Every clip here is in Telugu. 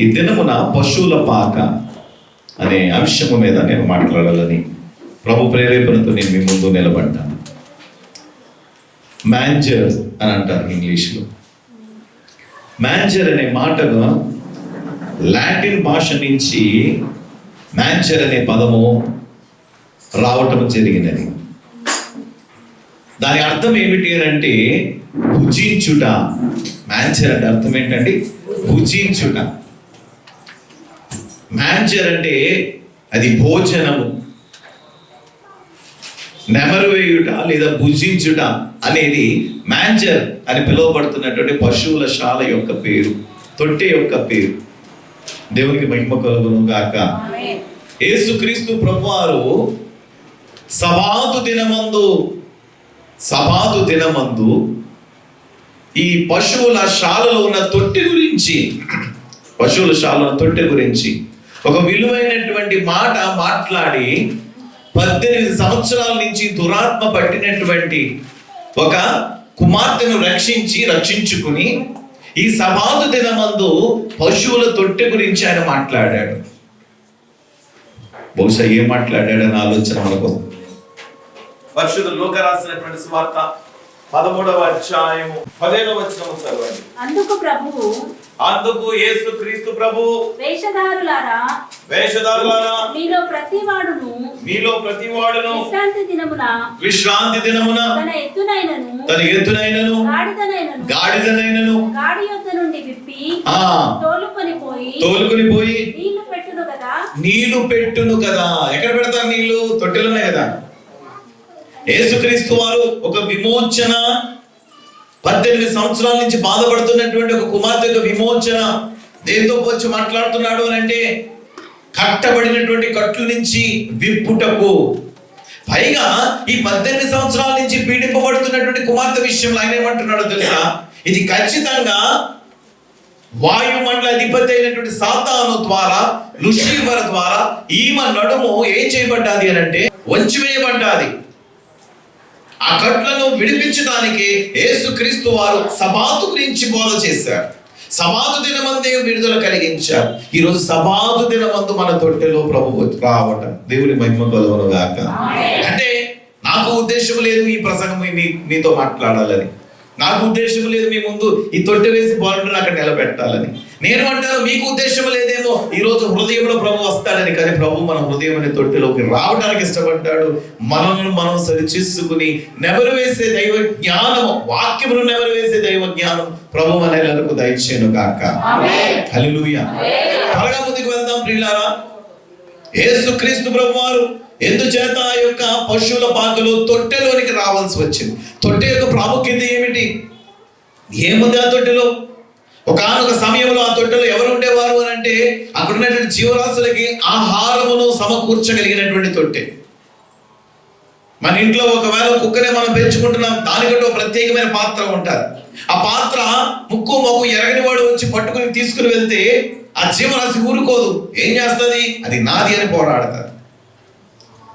ఈ దినమున పశువుల పాక అనే అంశము మీద నేను మాట్లాడాలని ప్రభు ప్రేరేపణతో నేను మీ ముందు నిలబడ్డాను. మ్యాంజర్ అని అంటారు ఇంగ్లీష్లో. మ్యాంజర్ అనే మాటగా లాటిన్ భాష నుంచి మ్యాంజర్ అనే పదము రావటం జరిగినది. దాని అర్థం ఏమిటి అని అంటే భుజించుట. మ్యాంజర్ అంటే అర్థం ఏంటండి? భుజించుట. మ్యాంజర్ అంటే అది భోజనము, నెమరు వేయుట లేదా భుజించుట అనేది మ్యాంజర్ అని పిలువబడుతున్నటువంటి పశువుల శాల యొక్క పేరు, తొట్టె యొక్క పేరు. దేవునికి మహిమ కలుగును గాక. యేసుక్రీస్తు ప్రభువారు సబాతు దినమందు ఈ పశువుల శాలలో ఉన్న తొట్టె గురించి ఒక విలువైనటువంటి మాట మాట్లాడి 18 సంవత్సరాల నుంచి దురాత్మ పట్టినటువంటి ఒక కుమార్తెను రక్షించుకుని ఈ సబాతు దినమందు పశువుల తొట్టె గురించి ఆయన మాట్లాడాడు. బహుశా ఏం మాట్లాడాడని ఆలోచన మనకు. పరిశుద్ధ లూకా రాసినటువంటి సువార్త 13వ అధ్యాయము 15వ వచనము చదవండి. అందుకు యేసుక్రీస్తు ప్రభువు వేషధారులారా మీలో ప్రతివాడును విశ్రాంతి దినమున తన ఎత్తునైనను గాడిదనైనను గాడి యొద్ద నుండి విప్పి తోలుకొని పోయి నీళ్లు పెట్టును కదా. ఎక్కడ పెడతారు నీళ్లు? తొట్టెలున్నాయి కదా. యేసుక్రీస్తు వారు ఒక విమోచన, 18 సంవత్సరాల నుంచి బాధపడుతున్నటువంటి ఒక కుమార్తె యొక్క విమోచన దేంతో పోల్చి మాట్లాడుతున్నాడు అని అంటే కట్టబడినటువంటి కట్లు నుంచి విప్పుటకు. పైగా ఈ 18 సంవత్సరాల నుంచి పీడింపబడుతున్నటువంటి కుమార్తె విషయంలో ఆయన ఏమంటున్నాడో తెలుసా? ఇది ఖచ్చితంగా వాయుమండల అధిపతి అయినటువంటి సాతాను ద్వారా, లూసిఫర్ ద్వారా ఈమె నడుము ఏం చేయబడ్డాది అని అంటే వంచివేయబడ్డాది. ఆ కట్లను విడిపించడానికి యేసుక్రీస్తు వారు సబాతు గురించి బోధ చేశారు. సబాతు దినమందే విడుదల కలిగించారు. ఈరోజు సబాతు దినమందు మన తొట్టెలో ప్రభు రావటం దేవుని మహిమ కలుగును గాక. అంటే నాకు ఉద్దేశం లేదు ఈ ప్రసంగం మీతో మాట్లాడాలని, నాకు ఉద్దేశం లేదు మీ ముందు ఈ తొట్టె వేసి బాలుని అక్కడ నిలబెట్టాలని. నేను అంటాను మీకు ఉద్దేశం లేదేమో ఈ రోజు హృదయంలో ప్రభు వస్తాడని. కానీ ప్రభు మన హృదయం అనే తొట్టెలోకి రావడానికి ఇష్టపడ్డాడు. మనల్ని మనం సరిచేసుకుని నెమరు వేసే దైవ జ్ఞానము, వాక్యమును నెమరు వేసే దైవ జ్ఞానం ప్రభు మనకు దయచేయును గాక. హల్లెలూయా. త్వరగా ముందుకు వెళ్దాం ప్రియులారా. యేసుక్రీస్తు ప్రభువారు ఎందుచేత ఆ యొక్క పశువుల పాకలో తొట్టెలోనికి రావాల్సి వచ్చింది? తొట్టె యొక్క ప్రాముఖ్యత ఏమిటి? ఏముంది ఆ తొట్టెలో? ఒకానొక సమయంలో ఆ తొట్టెలో ఎవరు ఉండేవారు అని అంటే అక్కడ ఉన్నటువంటి జీవరాశులకి ఆహారమును సమకూర్చగలిగినటువంటి తొట్టె. మన ఇంట్లో ఒకవేళ కుక్కనే మనం పెంచుకుంటున్నాం, దానికంటే ఒక ప్రత్యేకమైన పాత్ర ఉంటుంది. ఆ పాత్ర ముక్కు మొక్కు ఎరగని వాడు వచ్చి పట్టుకుని తీసుకుని వెళ్తే ఆ జీవరాశి ఊరుకోదు. ఏం చేస్తుంది? అది నాది అని పోరాడతారు.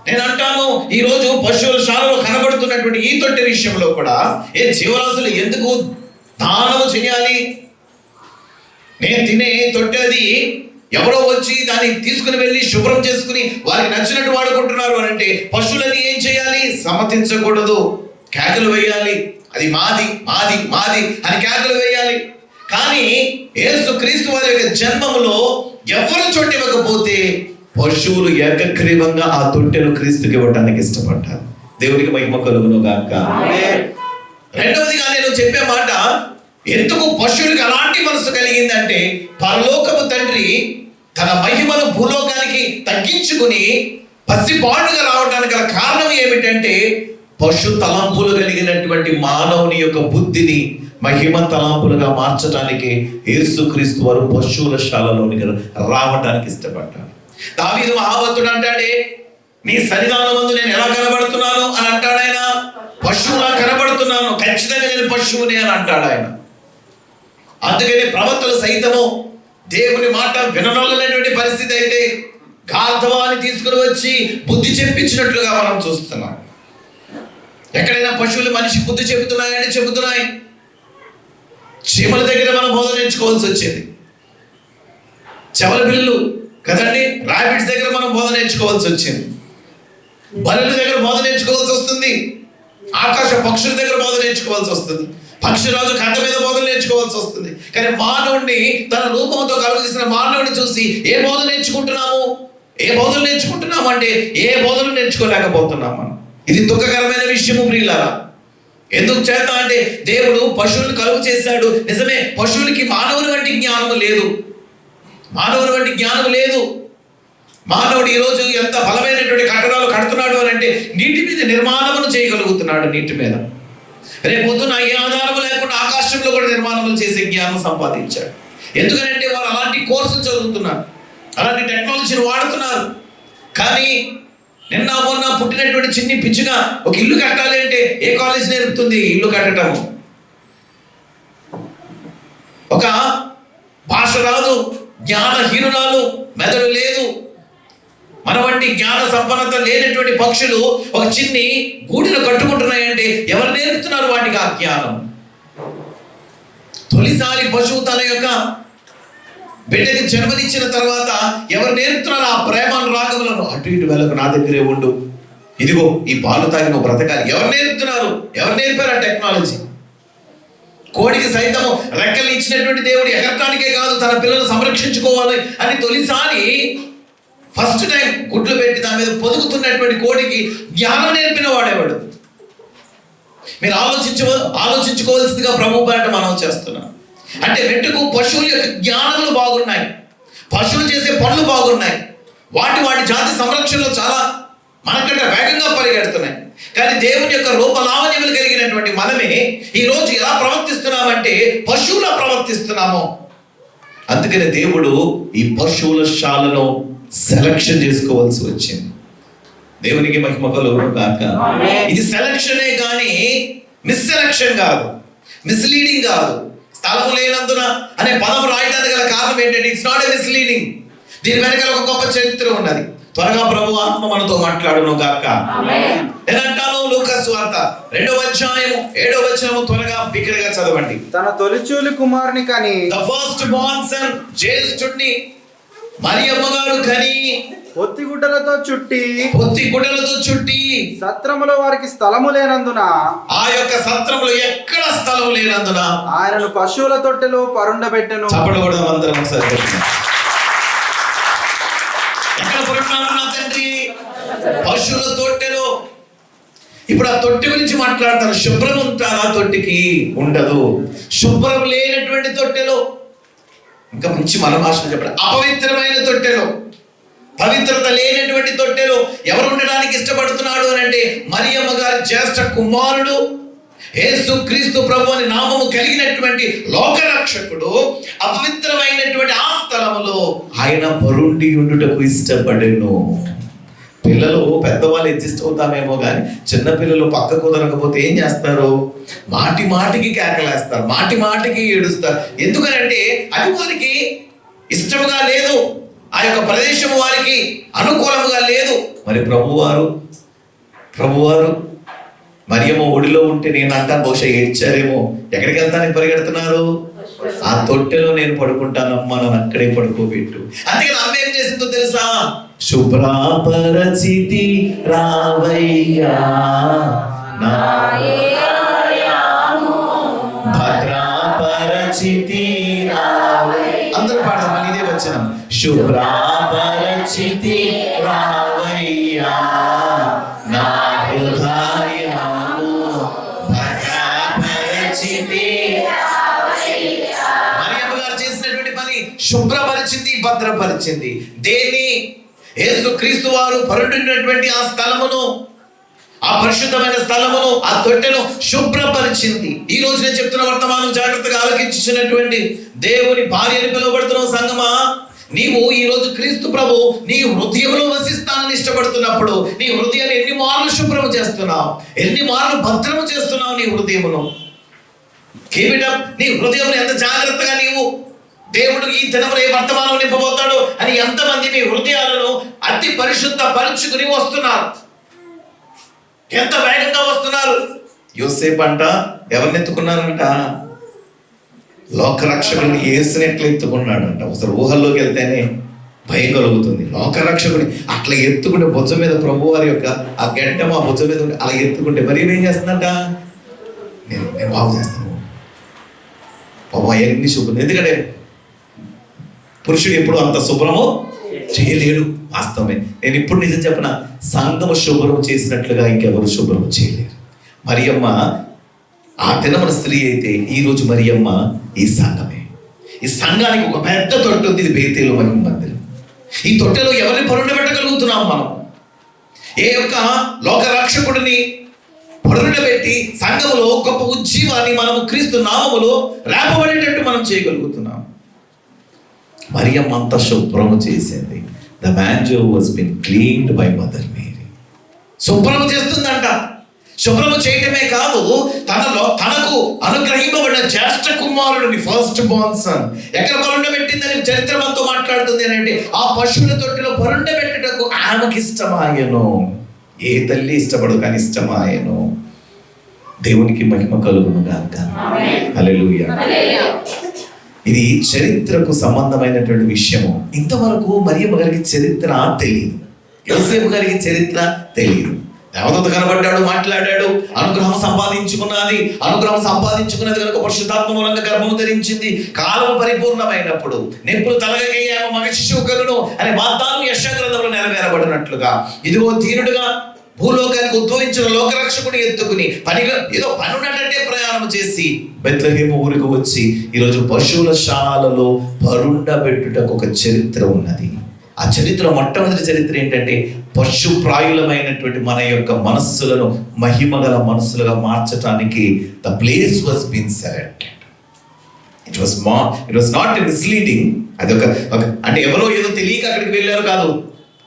నేను అంటాను ఈ రోజు పశువుల శాలలో కనబడుతున్నటువంటి ఈ తొట్టె విషయంలో కూడా ఏ జీవరాశులు ఎందుకు దానము చేయాలి? నేను తినే తొట్టె అది ఎవరో వచ్చి దాన్ని తీసుకుని వెళ్ళి శుభ్రం చేసుకుని వారికి నచ్చినట్టు వాడుకుంటున్నారు అని అంటే పశువులని ఏం చేయాలి? సమ్మతించకూడదు, కేకలు వేయాలి. అది మాది మాది మాది అని కేకలు వేయాలి. కానీ యేసుక్రీస్తు వారి యొక్క జన్మములో ఎవరు చోటు ఇవ్వకపోతే పశువులు ఏకగ్రీవంగా ఆ తొట్టెను క్రీస్తుకి ఇవ్వడానికి ఇష్టపడ్డారు. దేవునికి మహిమ కలుగును గాక. రెండవదిగా నేను చెప్పే మాట, ఎందుకు పశువులకు అలాంటి మనసు కలిగిందంటే పరలోకపు తండ్రి తన మహిమను భూలోకానికి తగ్గించుకుని పసిపాడుగా రావడానికి గల కారణం ఏమిటంటే పశు తలంపులు కలిగినటువంటి మానవుని యొక్క బుద్ధిని మహిమ తలంపులుగా మార్చడానికి యేసుక్రీస్తు వారు పశువుల శాలలోనికి రావడానికి ఇష్టపడ్డారు. దావీదు మహాభక్తుడు అంటాడే, నీ సన్నిధానమందు నేను ఎలా కనబడుతున్నాను అని అంటాడు ఆయన. పశువులా కనబడుతున్నాను, ఖచ్చితంగా నేను పశువుని అని అంటాడు ఆయన. అందుకని ప్రవక్తలు సైతము దేవుని మాట విననొల్లనేటువంటి పరిస్థితి అయితే గాధవాన్ని తీసుకుని వచ్చి బుద్ధి చెప్పించినట్లుగా మనం చూస్తున్నాం. ఎక్కడైనా పశువులు మనిషి బుద్ధి చెబుతున్నాయంటే చెబుతున్నాయి. చీమల దగ్గర మనం బోధన ఎంచుకోవాల్సి వచ్చేది. చెవల బిల్లులు కదండి, రాబిట్స్ దగ్గర మనం బోధ నేర్చుకోవాల్సి వచ్చింది, బలుల దగ్గర బోధ నేర్చుకోవాల్సి వస్తుంది, ఆకాశ పక్షుల దగ్గర బోధ నేర్చుకోవాల్సి వస్తుంది, పక్షిరాజు కంట మీద బోధన నేర్చుకోవాల్సి వస్తుంది. కానీ మానవుడిని తన రూపంతో కలుగజేసిన మానవుడిని చూసి ఏ బోధ నేర్చుకుంటున్నాము? ఏ బోధలు నేర్చుకుంటున్నాము అంటే ఏ బోధలు నేర్చుకోలేకపోతున్నాం మనం. ఇది దుఃఖకరమైన విషయము ప్రియులారా. ఎందుకు చేత అంటే దేవుడు పశువులను కలుగు చేశాడు, నిజమే. పశువులకి మానవుని వంటి జ్ఞానము లేదు, మానవుని వంటి జ్ఞానం లేదు. మానవుడు ఈరోజు ఎంత బలమైనటువంటి కట్టడాలు కడుతున్నాడు అని అంటే నీటి మీద నిర్మాణములు చేయగలుగుతున్నాడు. నీటి మీద రేపొద్దున ఏ ఆధారము లేకుండా ఆకాశంలో కూడా నిర్మాణములు చేసే జ్ఞానం సంపాదించాడు. ఎందుకంటే వారు అలాంటి కోర్సులు చదువుతున్నారు, అలాంటి టెక్నాలజీని వాడుతున్నారు. కానీ నిన్న మొన్న పుట్టినటువంటి చిన్ని పిచ్చుగా ఒక ఇల్లు కట్టాలి అంటే ఏ కాలేజ్ నేర్పుతుంది ఇల్లు కట్టడము? ఒక భాష రాదు, జ్ఞానహీనురాలు, మెదడు లేదు. మన వంటి జ్ఞాన సంపన్నత లేనటువంటి పక్షులు ఒక చిన్ని గూడిలో కట్టుకుంటున్నాయంటే ఎవరు నేర్పుతున్నారు వాటికి ఆ జ్ఞానం? తొలిసారి పశువు తన యొక్క బిడ్డకి జన్మనిచ్చిన తర్వాత ఎవరు నేర్పుతున్నారు ఆ ప్రేమానురాగములను? అటు ఇటు వెళ్ళకు, నా దగ్గరే ఉండు, ఇదిగో ఈ పాలు తాగి నువ్వు బ్రతకాలి. ఎవరు నేర్పుతున్నారు? ఎవరు నేర్పారు ఆ టెక్నాలజీ? కోడికి సైతం రెక్కలు ఇచ్చినటువంటి దేవుడు ఎగరటానికే కాదు, తన పిల్లలను సంరక్షించుకోవాలి అని తొలిసారి ఫస్ట్ టైం గుడ్లు పెట్టి దాని మీద పొదుగుతున్నటువంటి కోడికి జ్ఞానం నేర్పిన వాడేవాడు. మీరు ఆలోచించుకోవాల్సిందిగా ప్రభు పేరట మనం చేస్తున్నాం. అంటే వెంటకు పశువుల యొక్క జ్ఞానములు బాగున్నాయి, పశువులు చేసే పనులు బాగున్నాయి, వాటి జాతి సంరక్షణలో చాలా మనకంటే వేగంగా పరిగెడుతున్నాయి. కానీ దేవుని యొక్క రూపలావణ్యములు కలిగినటువంటి మనమే ఈరోజు ఎలా ప్రవర్తిస్తున్నామంటే పశువులా ప్రవర్తిస్తున్నాము. అందుకనే దేవుడు ఈ పశువుల శాలను సెలక్షన్ చేసుకోవాల్సి వచ్చింది. దేవునికి మహిమ కలుగును గాక. ఇది సెలక్షనే కానీ మిస్సెలక్షన్ కాదు, మిస్లీడింగ్ కాదు. స్థలము లేనందున అనే పదం రాయడానికి గల కారణం ఏంటంటే ఇట్స్ నాట్ ఎ మిస్లీడింగ్. దీని వెనకాల ఒక గొప్ప చరిత్ర ఉన్నది. త్వరగా ప్రభు ఆత్మ మనతో మాట్లాడును గాక. నేనంటాను లూకాసు వార్త 2వ అధ్యాయము 7వ వచనము త్వరగా బిగ్గరగా చదవండి. తన తొలిచూలి కుమారుని కని, ద ఫస్ట్ బోర్న్ సన్, జ్యేష్ఠుణ్ణి మరియమ్మ గారు కని పొత్తిగుడ్డలతో చుట్టి సత్రములో వారికి స్థలము లేనందున, ఆ యొక్క సత్రములో ఎక్కడ స్థలం లేనందున ఆయనను పశువుల తొట్టెలో పరుండబెట్టెను. చప్పట్లు కొడదాం అందరం ఒకసారి. ఎక్కడ పరుండాలన్నా తండ్రి? పశువుల తొట్టెలో. ఇప్పుడు ఆ తొట్టి గురించి మాట్లాడతారు. శుభ్రం ఉంటారు ఆ తొట్టికి? ఉండదు. శుభ్రం లేనటువంటి తొట్టెలో, ఇంకా మంచి మన భాషలో చెప్పండి, అపవిత్రమైన తొట్టెలో, పవిత్రత లేనటువంటి తొట్టెలో ఎవరు ఉండడానికి ఇష్టపడుతున్నాడు అని అంటే మరియమ్మ గారి జ్యేష్ఠ కుమారుడు యేసు క్రీస్తు ప్రభు అని నామము కలిగినటువంటి లోకరక్షకుడు అపవిత్రమైనటువంటి ఆ స్థలములో ఆయన పరుండి ఉండుటకు ఇష్టపడెను. పిల్లలు పెద్దవాళ్ళు అడ్జస్ట్ అవుతామేమో కానీ చిన్నపిల్లలు పక్క కుదరకపోతే ఏం చేస్తారు? మాటి మాటికి కేకలేస్తారు, మాటి మాటికి ఏడుస్తారు. ఎందుకనంటే అది వారికి ఇష్టముగా లేదు, ఆ యొక్క ప్రదేశం వారికి అనుకూలముగా లేదు. మరి ప్రభువారు మరియమ్మ ఒడిలో ఉంటే నేను అంటాను బహుశా ఏడ్చారేమో. ఎక్కడికి వెళ్తానికి పరిగెడుతున్నారు? ఆ తొట్టెలో నేను పడుకుంటానమ్మా, నన్ను అక్కడే పడుకోబెట్టు. అందుకని అమ్మ ఏం చేసిందో తెలుసా? శుభ్రపరచితి రావయ్యా నా భద్రపరచితి రావయ్యా. అందరూ పాడదాం, ఇదే వచనం. శుభ్రపరచితి రావయ్యా నా హృదయము భద్రపరచితి. మరియమ్మ గారు చేసినటువంటి పని శుభ్రపరిచింది, భద్రపరిచింది. దేన్ని? యేసు క్రీస్తు వారు పరుండినటువంటి ఆ స్థలమును, ఆ పరిశుద్ధమైన స్థలమును, ఆ తొట్టెను శుభ్రపరిచింది. ఈ రోజు నేను చెప్తున్న వర్తమానం జాగ్రత్తగా ఆలోచించినటువంటి దేవుని భార్య అని పిలువబడుతున్న సంగమా, నీవు ఈ రోజు క్రీస్తు ప్రభు నీ హృదయంలో వసిస్తానని ఇష్టపడుతున్నప్పుడు నీ హృదయాన్ని ఎన్ని మార్లు శుభ్రం చేస్తున్నావు, ఎన్ని మార్లు భద్రము చేస్తున్నావు నీ హృదయమును. Keep it up. నీ హృదయమును ఎంత జాగ్రత్తగా నీవు దేవుడు ఈ దినములో ఏ వర్తమానం నింపబోతాడు అని ఎంతమంది మీ హృదయాలను అతి పరిశుద్ధ పరుచుకుని వస్తున్నారు, ఎంత వేగంగా వస్తున్నారు. యోసేపు అంట ఎవరిని ఎత్తుకున్నారంట? లోకరక్షకుడిని యేసుని ఎట్లా ఎత్తుకున్నాడంట. ఒకసారి ఊహల్లోకి వెళ్తేనే భయం కలుగుతుంది. లోకరక్షకుని అట్లా ఎత్తుకుంటే భుజం మీద ప్రభు వారి యొక్క ఆ గడ్డం ఆ భుజం మీద ఉంటే అలా ఎత్తుకుంటే మరి ఏం చేస్తుందంట, నేను బాగు చేస్తాను బాబు అవన్నీ శుభ్రం. ఎందుకంటే పురుషుడు ఎప్పుడు అంత శుభ్రము చేయలేడు. వాస్తవమే. నేను ఇప్పుడు నిజం చెప్పిన, సంఘము శుభ్రం చేసినట్లుగా ఇంకెవరు శుభ్రం చేయలేరు. మరియమ్మ ఆ దినమున స్త్రీ అయితే ఈరోజు మరియమ్మ ఈ సంఘమే. ఈ సంఘానికి ఒక పెద్ద తొట్టె ఉంది. ఇది బేతేలు మహిమ మందిరం. ఈ తొట్టెలో ఎవరిని పరుండబెట్టగలుగుతున్నాం మనం? ఏ యొక్క లోకరక్షకుడిని పరుండబెట్టి సంఘములో గొప్ప ఉజ్జీవాన్ని మనము క్రీస్తు నామములో రేపబడేటట్టు మనం చేయగలుగుతున్నాం. మరియమ్మ అంత శుభ్రము చేసింది. The manger was been cleaned by mother Mary. శుభ్రము చేస్తుందంట. శుభ్రము చేయటమే కాదు, తనకు అనుగ్రహింపబడిన జ్యేష్ఠ కుమారుడిని, ఫస్ట్ బోర్న్ సన్ ఎక్కడ పరుండబెట్టిందని చరిత్ర మనతో మాట్లాడుతుంది. అని అంటే ఆ పశువుల తొట్టిలో పరుండబెట్టుటకు ఆమెకి ఇష్టమాయను. ఏ తల్లి ఇష్టపడు కానీ ఇష్టమాయను. దేవునికి మహిమ కలుగును గాక. హల్లెలూయా. ఇది చరిత్రకు సంబంధమైనటువంటి విషయము. ఇంతవరకు మరియమ్మ గారికి చరిత్ర తెలియదు, యోసేపు గారికి చరిత్ర తెలియదు. దేవదూత కనబడ్డాడు, మాట్లాడాడు, అనుగ్రహం సంపాదించుకున్నది. అనుగ్రహం సంపాదించుకున్నది కనుక పరిశుద్ధాత్మ మూలంగా గర్భము ధరించింది. కాలం పరిపూర్ణమైనప్పుడు నెప్పులు తలగయ్యాము మగ శిశువు కలుగును అనే వాగ్దానం యెషయా గ్రంథంలో నెరవేరబడినట్లుగా, ఇదిగో దీనుడుగా భూలోకానికి ఉద్భవించిన లోకరక్షకుని ఎత్తుకుని పనిగా ఏదో పనున్నట్టే ప్రయాణం చేసి బెత్లెహేము ఊరికి వచ్చి ఈరోజు పశువుల శాలలో పరుండబెట్టుటకు ఒక చరిత్ర ఉన్నది. ఆ చరిత్ర మొట్టమొదటి చరిత్ర ఏంటంటే పశుప్రాయులమైనటువంటి మన యొక్క మనస్సులను మహిమగల మనస్సులుగా మార్చడానికి the place was been selected. It was not misleading. అది ఒక అంటే ఎవరో ఏదో తెలియక అక్కడికి వెళ్ళారు కాదు.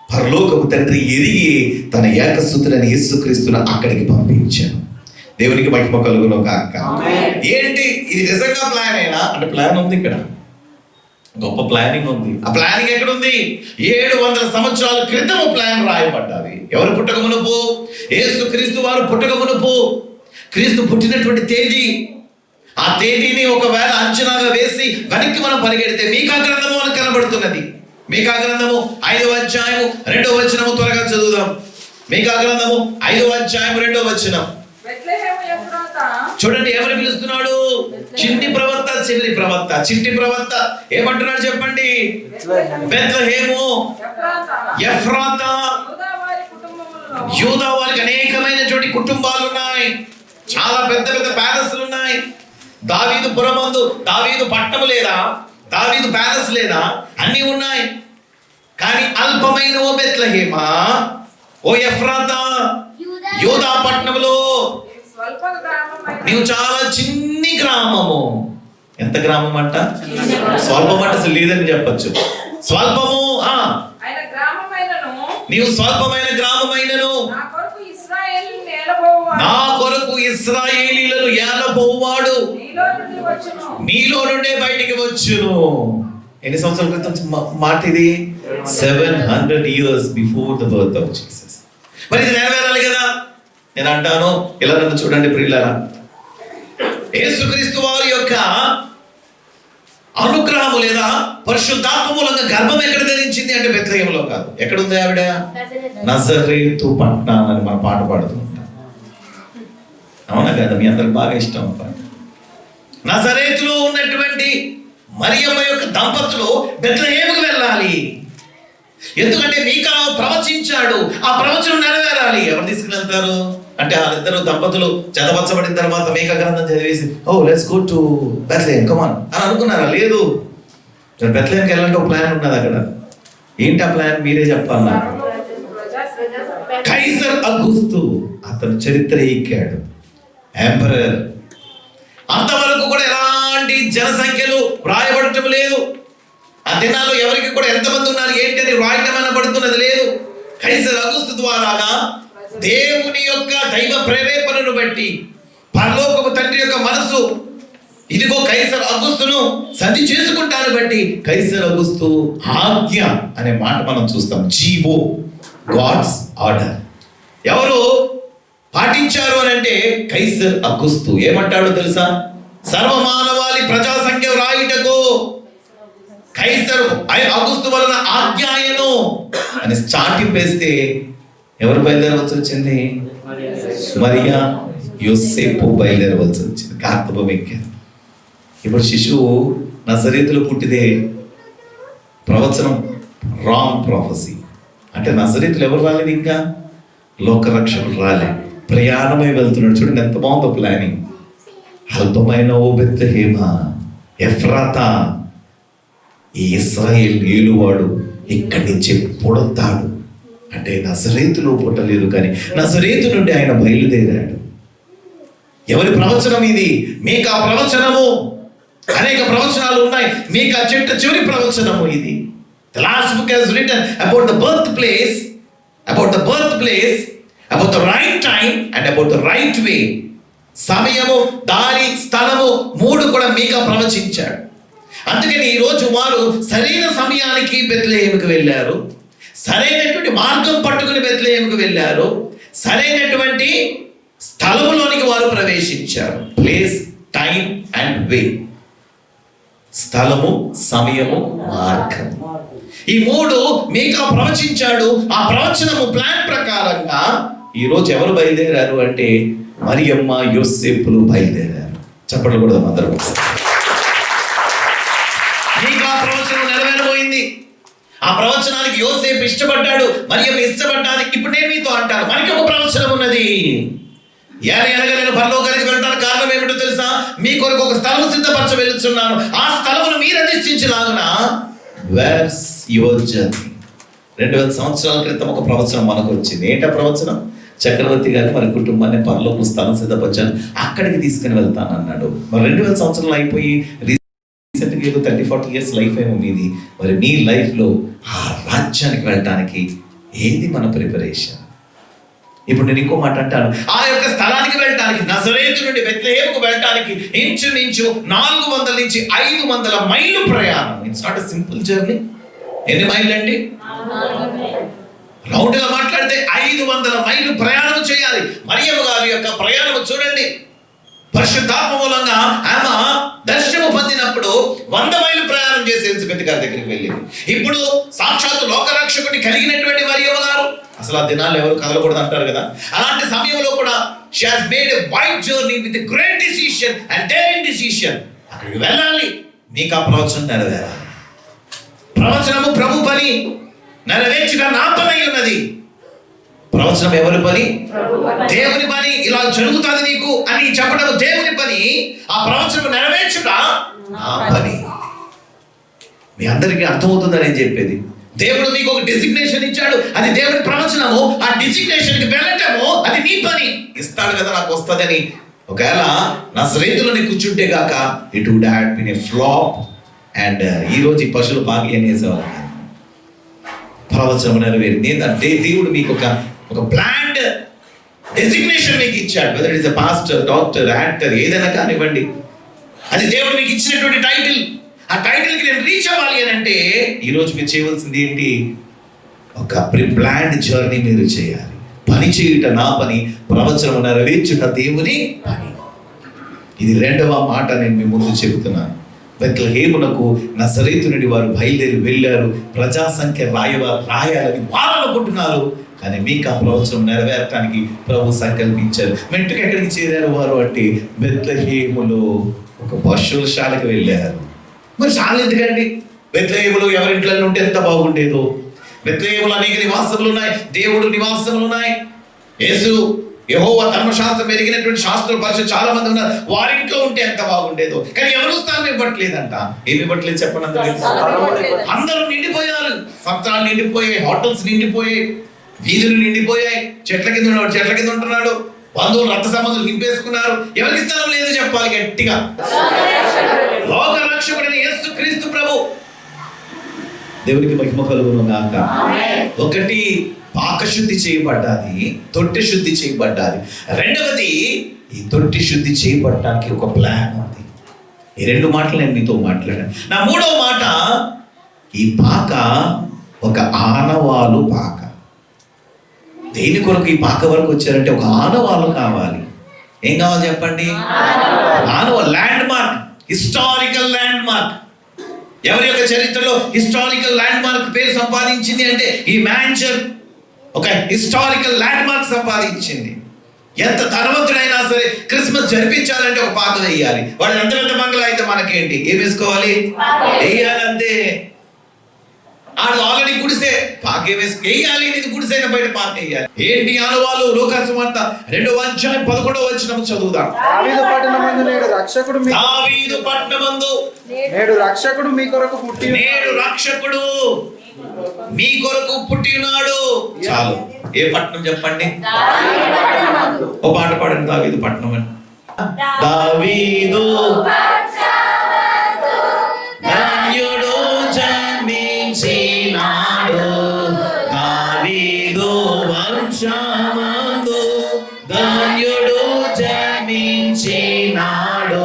పరలోకపు తండ్రి ఎరిగి తన ఏకసుతుడైన యేసుక్రీస్తును అక్కడికి పంపించాను. దేవునికి మహిమ కలుగును గాక. ఏంటి ఇది నిజంగా ప్లాన్ అయినా అంటే ప్లాన్ ఉంది, ఇక్కడ గొప్ప ప్లానింగ్ ఉంది. ఆ ప్లానింగ్ ఎక్కడుంది? 700 సంవత్సరాల క్రితం ప్లాన్ రాయబడ్డది. ఎవరు పుట్టక మునుపు? యేసు క్రీస్తు వారు పుట్టక మునుపు, క్రీస్తు పుట్టినటువంటి తేదీ, ఆ తేదీని ఒకవేళ అంచనాగా వేసి వెనక్కి మనం పరిగెడితే మీకా గ్రంథము అని కనబడుతున్నది. మీకా గ్రంథము 5వ అధ్యాయము 2వ వచనము త్వరగా చదువుదాం. మీకా గ్రంథము 5వ అధ్యాయం 2వ వచనం చూడండి. ఎవరు పిలుస్తున్నాడు? చిన్ని ప్రవక్త, చివరి ప్రవక్త, చిట్టి ప్రవక్త ఏమంటున్నాడు చెప్పండి? బెత్లెహేము, ఎఫ్రాతా. యూదా వారికి అనేకమైనటువంటి కుటుంబాలు ఉన్నాయి. చాలా పెద్ద పెద్ద ప్యాలెస్లు ఉన్నాయి. దావీదు పురమందు దావీదు పట్టణం లేదా, దావీదు ప్యాలెస్ లేదా, అన్ని ఉన్నాయి. కానీ అల్పమైన ఓ బెత్లెహేమా, ఓ ఎఫ్రాతా, యూదా పట్టణంలో నీవు చాలా చిన్ని గ్రామము. ఎంత గ్రామం అంట? స్వల్పం అంటే అసలు లేదని చెప్పచ్చు. స్వల్పము. నీవు స్వల్పమైన గ్రామమైనను నా కొరకు ఇశ్రాయేలీయులను ఏలబోవాడు నీలో నుండే బయటికి వచ్చును. ఎన్ని సంవత్సరాల క్రితం మాట ఇది? 700 years before the birth of Jesus. మరి ఇది నెరవేరాలి కదా. నేను అంటాను, ఇలా నన్ను చూడండి ప్రియులారా, యేసుక్రీస్తు వారి యొక్క అనుగ్రహము లేదా పరిశుద్ధాత్మ మూలంగా గర్భం ఎక్కడ ధరించింది అంటే బెత్లెహేములో కాదు. ఎక్కడుంది ఆవిడ? నజరేతు పట్టణం అని మన పాట పాడుతూ ఉంటాం. అవునా కదా? మీ అందరికి బాగా ఇష్టం. నజరేతులో ఉన్నటువంటి మరియమ్మ యొక్క దంపతులు బెత్లెహేముకు వెళ్ళాలి. ఎందుకంటే మీకా ప్రవచించాడు, ఆ ప్రవచనం నెరవేరాలి. ఎవరు తీసుకువెళ్తారు అంటే వాళ్ళిద్దరు దంపతులు జతపరచబడిన తర్వాత మీకా గ్రంథం చదివేసి let's go to Bethlehem come on అని అనుకున్నారా? లేదు. బెత్లెహేమ్కి వెళ్ళాలంటే ఒక ప్లాన్ ఉన్నది అక్కడ. ఏంటి ఆ ప్లాన్? మీరే చెప్పాలి నాకు. కైసర్ అగుస్తు అతను చరిత్ర ఎక్కాడు, ఎంపరర్. అంతవరకు కూడా ఎలాంటి జనసంఖ్యలు రాయబడటం లేదు. ఆ దినాల్లో ఎవరికి కూడా ఎంతమంది ఉన్నారు ఏంటి అని రాయటం అనబడుతున్నది లేదు. కైసర్ అగుస్తు ద్వారాగా దేవుని యొక్క దైవ ప్రేరేపణను బట్టి పరలోకపు తండ్రి యొక్క మనసు ఇదిగో కైసర్ అగుస్తును సంధి చేసుకుంటాను బట్టి కైసర్ అగుస్తు ఆజ్ఞ అనే మాట మనం చూస్తాం. GO, God's order. ఎవరు పాటించారు అని అంటే కైసర్ అగుస్తు ఏమంటాడో తెలుసా? సర్వమానవాళి ప్రజా సంఖ్య వ్రాయుటకు కైసరు అగుస్తు వలన ఆజ్ఞాయను అని చాటింపేస్తే ఎవరు బయలుదేరవలసి వచ్చింది? మరియా యోసేపు బయలుదేరవలసి వచ్చింది. కార్తవం ఎక్కారు. ఇప్పుడు శిశువు నజరేతులో పుట్టిదే ప్రవచనం, రాంగ్ ప్రాఫెసీ. అంటే నజరేతులు ఎవరు రాలేదు, ఇంకా లోకరక్షకులు రాలే, ప్రయాణమై వెళ్తున్నాడు. చూడండి ఎంత బాగుందో ప్లానింగ్. అల్పమైన ఓ బెత్లెహేమ ఎఫ్రాతా, ఈ ఇశ్రాయేల్ ఏలువాడు ఇక్కడి నుంచి పుడతాడు అంటే నజరేతులో పుట్టలేదు, కానీ నజరేతు నుండి ఆయన బయలుదేరాడు. ఎవరి ప్రవచనం ఇది? మీకా ప్రవచనము. అనేక ప్రవచనాలు ఉన్నాయి, మీకా చివరి ప్రవచనము ఇది. The last book has written about the birthplace, about the right time and about the right way. సమయము, దారి, స్థలము మూడు కూడా మీకా ప్రవచించాడు. అందుకని ఈరోజు వారు సరైన సమయానికి బెత్లెహేముకు వెళ్ళారు, సరైనటువంటి మార్గం పట్టుకుని బెత్లెహేముకు వెళ్ళారు, సరైనటువంటి స్థలములోనికి వారు ప్రవేశించారు. ప్లేస్, టైం అండ్ వే. స్థలము, సమయము, మార్గం, ఈ మూడు మీకా ప్రవచించాడు. ఆ ప్రవచనము ప్లాన్ ప్రకారంగా ఈరోజు ఎవరు బయలుదేరారు అంటే మరియమ్మ యోసేపులు బయలుదేరారు. చెప్పట్లు కూడా అందరూ. మీకా ప్రవచనం నెరవేరబోయింది. ఆ ప్రవచనానికి యోసేపు ఇష్టపడ్డాడు, మరియమ్మ ఇష్టపడ్డాది. ఇప్పుడు నేను మీతో అంటాను, మనకి ఒక ప్రవచనం ఉన్నది. ఎనగా నేను పరలోకానికి వెళ్ళడానికి కారణం ఏమిటో తెలుసా? మీ కొరకు ఒక స్థలం సిద్ధపరచ వెళ్తున్నాను. ఆ స్థలమును మీరు అధిష్ఠించలాగున వేర్స్ యువర్ జర్నీ. 2000 సంవత్సరాల క్రితం ఒక ప్రవచనం మనకు వచ్చింది. ఏంటా ప్రవచనం? చక్రవర్తి గారు మరి కుటుంబాన్ని పరలోక స్థలం సిద్ధపరిచాను, అక్కడికి తీసుకుని వెళ్తాను అన్నాడు. మరి 2000 సంవత్సరాలు అయిపోయి రీసెంట్గా ఏదో 30-40 ఇయర్స్ లైఫ్ ఏమో మీది. మరి మీ లైఫ్లో ఆ రాజ్యానికి వెళ్ళటానికి ఏది మన ప్రిపరేషన్? ఇప్పుడు నేను ఇంకో మాట అంటాను, ఆ యొక్క స్థలానికి వెళ్ళటానికి, నజరేతు నుండి బెత్లెహేముకు వెళ్ళటానికి ఇంచుమించు 400 నుంచి 500 మైళ్ళు ప్రయాణం. It's not a simple journey. ఎన్ని మైళ్ళు అండి? రౌండ్ గా మాట్లాడితే 500 మైళ్ళు ప్రయాణం చేయాలి. మరియమ్మ గారి యొక్క ప్రయాణం చూడండి. పరిశుద్ధాత్మ మూలంగా ఆమె దర్శనము పొందినప్పుడు 100 మైళ్ళు ప్రయాణం చేసి ఎలిజబెత్ గారి దగ్గరికి వెళ్ళింది. ఇప్పుడు సాక్షాత్తు లోకరక్షకుడిని కలిగినటువంటి మరియమ్మ గారు, అసలు ఆ దినాల్లో ఎవరు కదలకూడదు అంటారు కదా, అలాంటి సమయంలో కూడా she has made a wide journey with a great decision and daring decision. అక్కడికి వెళ్ళాలి, మీకు ఆ ప్రవచనం నెరవేరాలి. ప్రవచనము ప్రభు పని, నెరవేర్చుట నా పని ఉన్నది. ప్రవచనం ఎవరి పని? దేవుని పని. ఇలా జరుగుతుంది నీకు అని చెప్పడం దేవుని పని, ఆ ప్రవచనం నెరవేర్చుట నా పని. మీ అందరికీ అర్థమవుతుందని నేను చెప్పేది. దేవుడు మీకు ఒక డెసిగ్నేషన్ ఇచ్చాడు, అది దేవుని ప్రవచనము. ఆ డెసిగ్నేషన్ కి వెళ్ళటము అది నీ పని. ఇస్తాడు కదా నాకు వస్తుందని. ఒకవేళ నజరేతులోని కూర్చుంటే గాక it would have been a flop. And ఈరోజు ఈ పశువులు బాగా అనేసేవారు. ప్రవచనం నెరవేరింది. ఏంటంటే దేవుడు మీకు ఒక ప్లాంట్ డెసిగ్నేషన్ మీకు ఇచ్చాడు. Whether it is a pastor, doctor, actor, ఏదైనా కానివ్వండి, అది దేవుడు మీకు ఇచ్చినటువంటి టైటిల్. ఆ టైటిల్కి నేను రీచ్ అవ్వాలి అని అంటే ఈరోజు మీరు చేయవలసింది ఏంటి? ఒక ప్లాన్డ్ జర్నీ మీరు చేయాలి. పని చేయుట నా పని, ప్రవచనం నెరవేర్చుట దేవుని పని. ఇది 2వ మాట నేను మీ ముందు చెబుతున్నాను. బెత్లెహేమునకు నజరేతు నుండి వారు బయలుదేరి వెళ్ళారు. ప్రజా సంఖ్య రాయాలని వారు అనుకుంటున్నారు, కానీ మీకు ఆ ప్రవచనం నెరవేరటానికి ప్రభు సంకల్పించారు. వెంటనే ఎక్కడికి చేరారు వారు అంటే బెత్లెహేములో ఒక పశువుల శాలకు వెళ్ళారు. మరి చాలా ఎందుకండి? బెత్లెహేములో ఎవరింట్లో ఉంటే ఎంత బాగుండేదో. బెత్లెహేములో అనేక నివాసములు ఉన్నాయి, దేవుడు నివాసములు ఉన్నాయి. యేసు యెహోవా ధర్మశాస్త్రం ఎరిగినటువంటి శాస్త్రుల పరిచయం చాలా మంది ఉన్నారు, వారింట్లో ఉంటే ఎంత బాగుండేదో. కానీ ఎవరు స్థానం ఇవ్వట్లేదంట. ఏమి ఇవ్వట్లేదు చెప్పండి? అందరూ నిండిపోయారు. సత్రాలు నిండిపోయాయి, హోటల్స్ నిండిపోయాయి, వీధులు నిండిపోయాయి. చెట్ల కింద ఉంటున్నాడు. బంధువులు రక్త సంబంధులు నింపేసుకున్నారు. ఎవరికి స్థలం లేదు చెప్పాలి గట్టిగా. లోక రక్షకుడైన యేసు క్రీస్తు ప్రభు. దేవునికి మహిమ కలుగును గాక. ఒకటి పాకశుద్ధి చేయబడ్డాది, తొట్టి శుద్ధి చేయబడ్డాది. 2వది ఈ తొట్టి శుద్ధి చేయబడటానికి ఒక ప్లాన్ ఉంది. ఈ 2 మాటలు నేను మీతో మాట్లాడాను. నా 3వ మాట, ఈ పాక ఒక ఆనవాలు పాక. దేని కొరకు ఈ పాక వరకు వచ్చారంటే ఒక ఆనవాలు కావాలి. ఏం కావాలి చెప్పండి? Land mark. Historical land mark. ఎవరి యొక్క చరిత్రలో హిస్టారికల్ ల్యాండ్ మార్క్ పేరు సంపాదించింది అంటే ఈ మ్యాన్షన్ ఒక హిస్టారికల్ ల్యాండ్ మార్క్ సంపాదించింది. ఎంత ధనవంతుడైనా సరే క్రిస్మస్ జరిపించాలంటే ఒక పాక వేయాలి. వాడు ఎంత పెద్ద మంగళ అయితే మనకేంటి, ఏం వేసుకోవాలి, వేయాలంతే. ఆడు ఆల్రెడీ గుడిసే పాకే వేయాలి, నీకు గుడిసైన బయట పాక వేయాలి. ఏంటి ఆనవాళ్ళు? లోకాసు వార్త 2వ అధ్యాయం 11వ వచనం చదువుదాం. దావీదు పట్టణమందు నేడు రక్షకుడు మీ కొరకు పుట్టి మీ కొరకు పుట్టి ఉన్నాడు. చాలు. ఏ పట్టణం చెప్పండి? ఓ పాట పాడండి. దావీదు పట్టణం అని. దావీదు ధన్యుడు జన్మించినాడు, దావీదు వంశమందు ధన్యుడు జన్మించినాడు.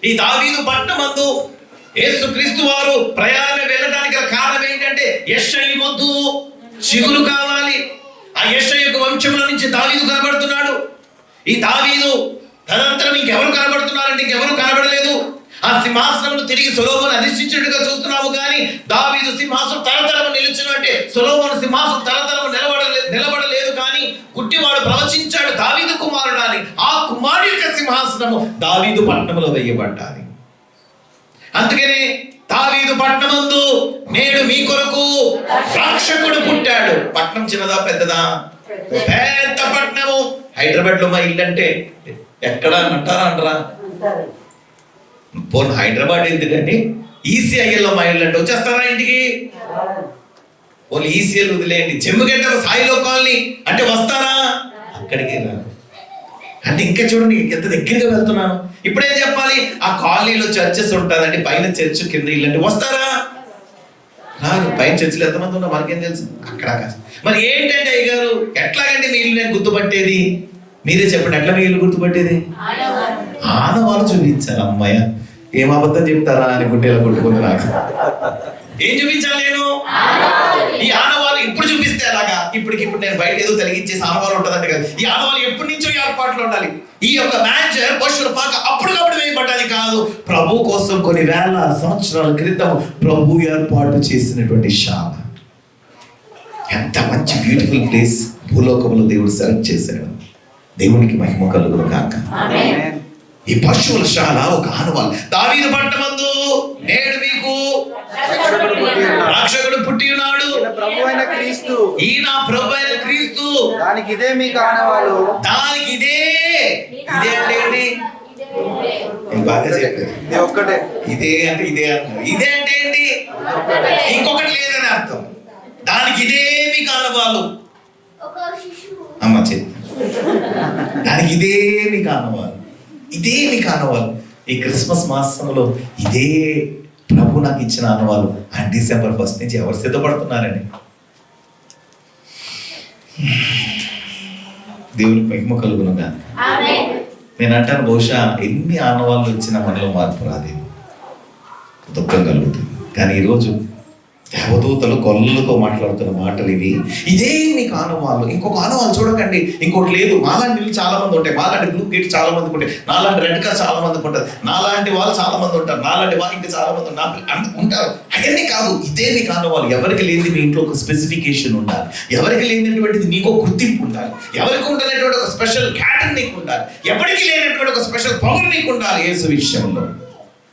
ఈ దావీదు పట్టణమందు యేసుక్రీస్తు వారు ప్రయాణం వెళ్ళడానికి కారణం ఏంటంటే యెషయి మొద్దు చిగురు కావాలి. ఆ యెషయి యొక్క వంశంలో నుంచి దావీదు కనబడుతున్నాడు. ఈ దావీదు తదనంతరం ఇంకెవరు కనబడుతున్నారంటే ఇంకెవరు కనబడలేదు. ఆ సింహాసనమును తిరిగి సొలొమోను అధిష్ఠించినట్టుగా చూస్తున్నాము, కానీ దావీదు సింహాసనం తరతరము నిలిచిన అంటే సొలొమోను సింహాసనం తరతరము నిలబడలేదు. కానీ గుడ్డివాడు ప్రవచించాడు దావీదు కుమారుడు అని. ఆ కుమారుడు యొక్క సింహాసనము దావీదు పట్టణంలో వేయబడ్డాది. అందుకనే దావీదు పట్టణమందు నేడు మీ కొరకు రక్షకుడు పుట్టాడు. పట్టణం చిన్నదా పెద్దదా? పెద్ద పట్టణము. హైదరాబాద్ లో మా ఇల్లు అంటే ఎక్కడ అంటారా? పోను హైదరాబాద్ ఎందుకండి, ఈసీఐఎల్లో మా ఇల్లు అంటే వచ్చేస్తారా ఇంటికి? పోనీ ఈసీఎల్ వదిలేయండి, చెమ్ముగడ్డ సాయిలో కాలనీ అంటే వస్తారా? అక్కడికి రాదు. అంటే ఇంకా చూడండి ఎంత దగ్గరగా వెళ్తున్నాను. ఇప్పుడేం చెప్పాలి? ఆ కాలనీలో చర్చెస్ ఉంటుందండి, పైన చర్చ్ కింద ఇల్లు అంటే వస్తారా? రాదు. పైన చర్చిలు ఎంతమంది ఉన్నా మనకేం తెలుసు. అక్కడ మరి ఏంటంటే అయ్య గారు ఎట్లాగండి మీ ఇల్లు నేను గుర్తుపట్టేది? మీరే చెప్పండి, ఎట్లా మీ ఇల్లు గుర్తుపట్టేది? ఆనవాళ్ళు చూపించాలి. అమ్మాయ ఏం అబద్ధం చెప్తారా అని గుడ్డేలా కొట్టుకుంది. నాకు ఏం చూపించాలి నేను? ఈ ఆనవాళ్ళు ఇప్పుడు చూపిస్తే అలాగా. ఇప్పుడు నేను బయట ఏదో తొలగించేసి ఆనవాళ్ళు ఉంటుందంటే కదా. ఈ ఆనవాళ్ళు ఎప్పటి నుంచో ఏర్పాట్లు ఉండాలి. ఈ యొక్క మ్యాన్షన్ పశువుల పాక అప్పటికప్పుడు వేయబడ్డది కాదు. ప్రభు కోసం కొన్ని వేల సంవత్సరాల క్రితం ప్రభు ఏర్పాటు చేసినటువంటి శాల. ఎంత మంచి బ్యూటిఫుల్ ప్లేస్ భూలోకంలో దేవుడు సెలెక్ట్ చేశాడు. దేవునికి మహిమ కలుగును గాక. ఈ పశువుల శాల ఒక ఆనవాళ్ళు. దావీదు పట్టణమందు నేడు మీకు రక్షకుడు పుట్టి ఉన్నాడు. ఈయన ప్రభు అయిన క్రీస్తు. దానికి ఇదే మీకు ఆనవాళ్ళు. దానికి ఇదే అంటే ఏంటి? బాగా చెప్పారు. ఇదే ఒక్కటే. ఇదే అంటే ఇదే అర్థం. ఇదే అంటే ఏంటి? ఇంకొకటి లేదని అర్థం. దానికి ఇదే మీకు ఆనవాళ్ళు. అమ్మ చెప్పు. దానికి ఇదే మీకు ఆనవాళ్ళు. ఇదే మీకు ఆనవాళ్ళు. ఈ క్రిస్మస్ మాసంలో ఇదే ప్రభు నాకు ఇచ్చిన ఆనవాళ్ళు. ఆ డిసెంబర్ 1 నుంచి ఎవరు సిద్ధపడుతున్నారండి? దేవునికి మహిమ కలుగునుగా. నేను అంటాను, బహుశా ఎన్ని ఆనవాళ్ళు వచ్చినా మనలో మార్పు రాదేమో, దుఃఖం కలుగుతుంది. కానీ ఈరోజు దేవదూతలు కొల్లలతో మాట్లాడుతున్న మాటలు ఇవి. ఇదే మీకు ఆనవాళ్ళు. ఇంకొక ఆనవాళ్ళు చూడకండి, ఇంకోటి లేదు. మాలాంటి ఇల్లు చాలా మంది ఉంటాయి, మాలాంటి బ్లూ గేట్ చాలా మందికి ఉంటాయి, నాలాంటి రెడ్ కార్ చాలా మందికి ఉంటుంది, నాలాంటి వాళ్ళు చాలా మంది ఉంటారు, నాలాంటి వాళ్ళు ఇంకా చాలా మంది ఉంటారు. అవన్నీ కాదు, ఇదే మీకు ఆనవాళ్ళు. ఎవరికి లేనిది మీ ఇంట్లో ఒక స్పెసిఫికేషన్ ఉండాలి. ఎవరికి లేనటువంటిది నీకు గుర్తింపు ఉండాలి. ఎవరికి ఉండేటువంటి ఒక స్పెషల్ క్యాటర్ నీకు ఉండాలి. ఎవరికి లేనటువంటి ఒక స్పెషల్ పవర్ నీకు ఉండాలి యేసు విషయంలో.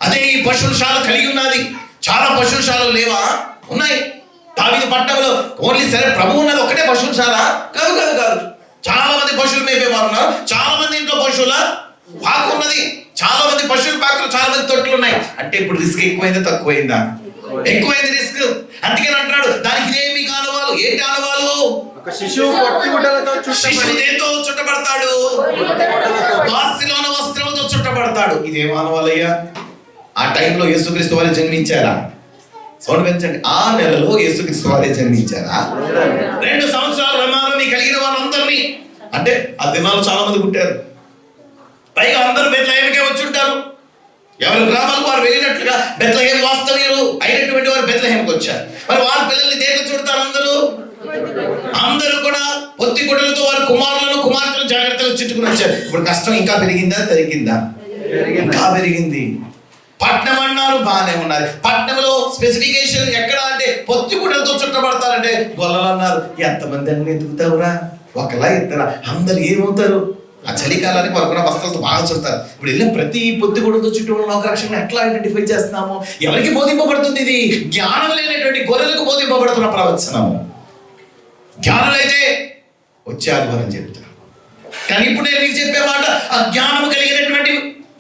అదే ఈ పశువుశాల కలిగి ఉన్నది. చాలా పశువుశాలలు లేవా? ఉన్నాయి. దావీదు పట్టణంలో ఓన్లీ సరే ప్రభు ఉన్నది ఒకటే పశువుశాల కాదు. చాలా మంది పశువులు మేపేవారు ఉన్నారు. చాలా మంది ఇంట్లో పశువుల పాక ఉన్నది. చాలా మంది పశువుల పాకలు, చాలా మంది తొట్లు ఉన్నాయి. అంటే ఇప్పుడు రిస్క్ ఎక్కువైందా తక్కువైందా? ఎక్కువైంది రిస్క్. అందుకని అంటున్నాడు దానికి ఇదే మీకు ఆనవాళ్ళు. ఏంటి ఆనవాళ్ళు? ఒక శిశువు పొత్తిగుడ్డలతో చుట్టబడతాడు, దాసిలోన వస్త్రముతో చుట్టబడతాడు. ఇదేం ఆనవాళ్ళయ్యా? ఆ టైంలో యేసుక్రీస్తు వారు జన్మించారా? సౌండ్ పెంచండి. ఆ నెలలో యేసుక్రీస్తు వారే జన్మించారా? 2 సంవత్సరాల రమాలని కలిగిన వాళ్ళందరినీ, అంటే ఆ దినాలు చాలా మంది పుట్టారు. పైగా అందరూ బెత్లెహేముకే వచ్చి ఉంటారు. ఎవరి గ్రామాలకు వారు వెళ్ళినట్లుగా బెత్లెహేము వాస్తవ్యులు అయినటువంటి వారు బెత్లెహేముకి వచ్చారు. మరి వారి పిల్లల్ని దేంట్లో చుడతారు? అందరూ కూడా పొత్తి గుడ్డలతో వారి కుమారులను కుమార్తెలు జాగ్రత్తగా చుట్టుకుని వచ్చారు. ఇప్పుడు కష్టం ఇంకా పెరిగిందా తగ్గిందా? ఇంకా పెరిగింది. పట్నం అన్నారు, బాగానే ఉన్నారు. పట్నంలో స్పెసిఫికేషన్ ఎక్కడ అంటే పొత్తి గుడ్డలతో చుట్టబడతారంటే గొల్లలు అన్నారు. ఎంతమంది అన్ని ఎదుగుతావురా? ఒకలా ఇద్దరా? అందరు ఏమవుతారు? ఆ చలికాలానికి వాళ్ళు కూడా వస్త్రాలతో బాగా చుడతారు. ఇప్పుడు వెళ్ళిన ప్రతి పొత్తి గుడ్డలతో చుట్టూ ఉన్న ఒక రక్షణ ఎట్లా ఐడెంటిఫై చేస్తున్నాము? ఎవరికి బోధింపబడుతుంది ఇది? జ్ఞానం లేనటువంటి గొర్రెలకు బోధింపబడుతున్న ప్రవచనము. జ్ఞానులైతే వచ్చే ఆదివారం చెప్తారు. కానీ ఇప్పుడు నేను మీకు చెప్పే మాట ఆ జ్ఞానం కలిగినటువంటి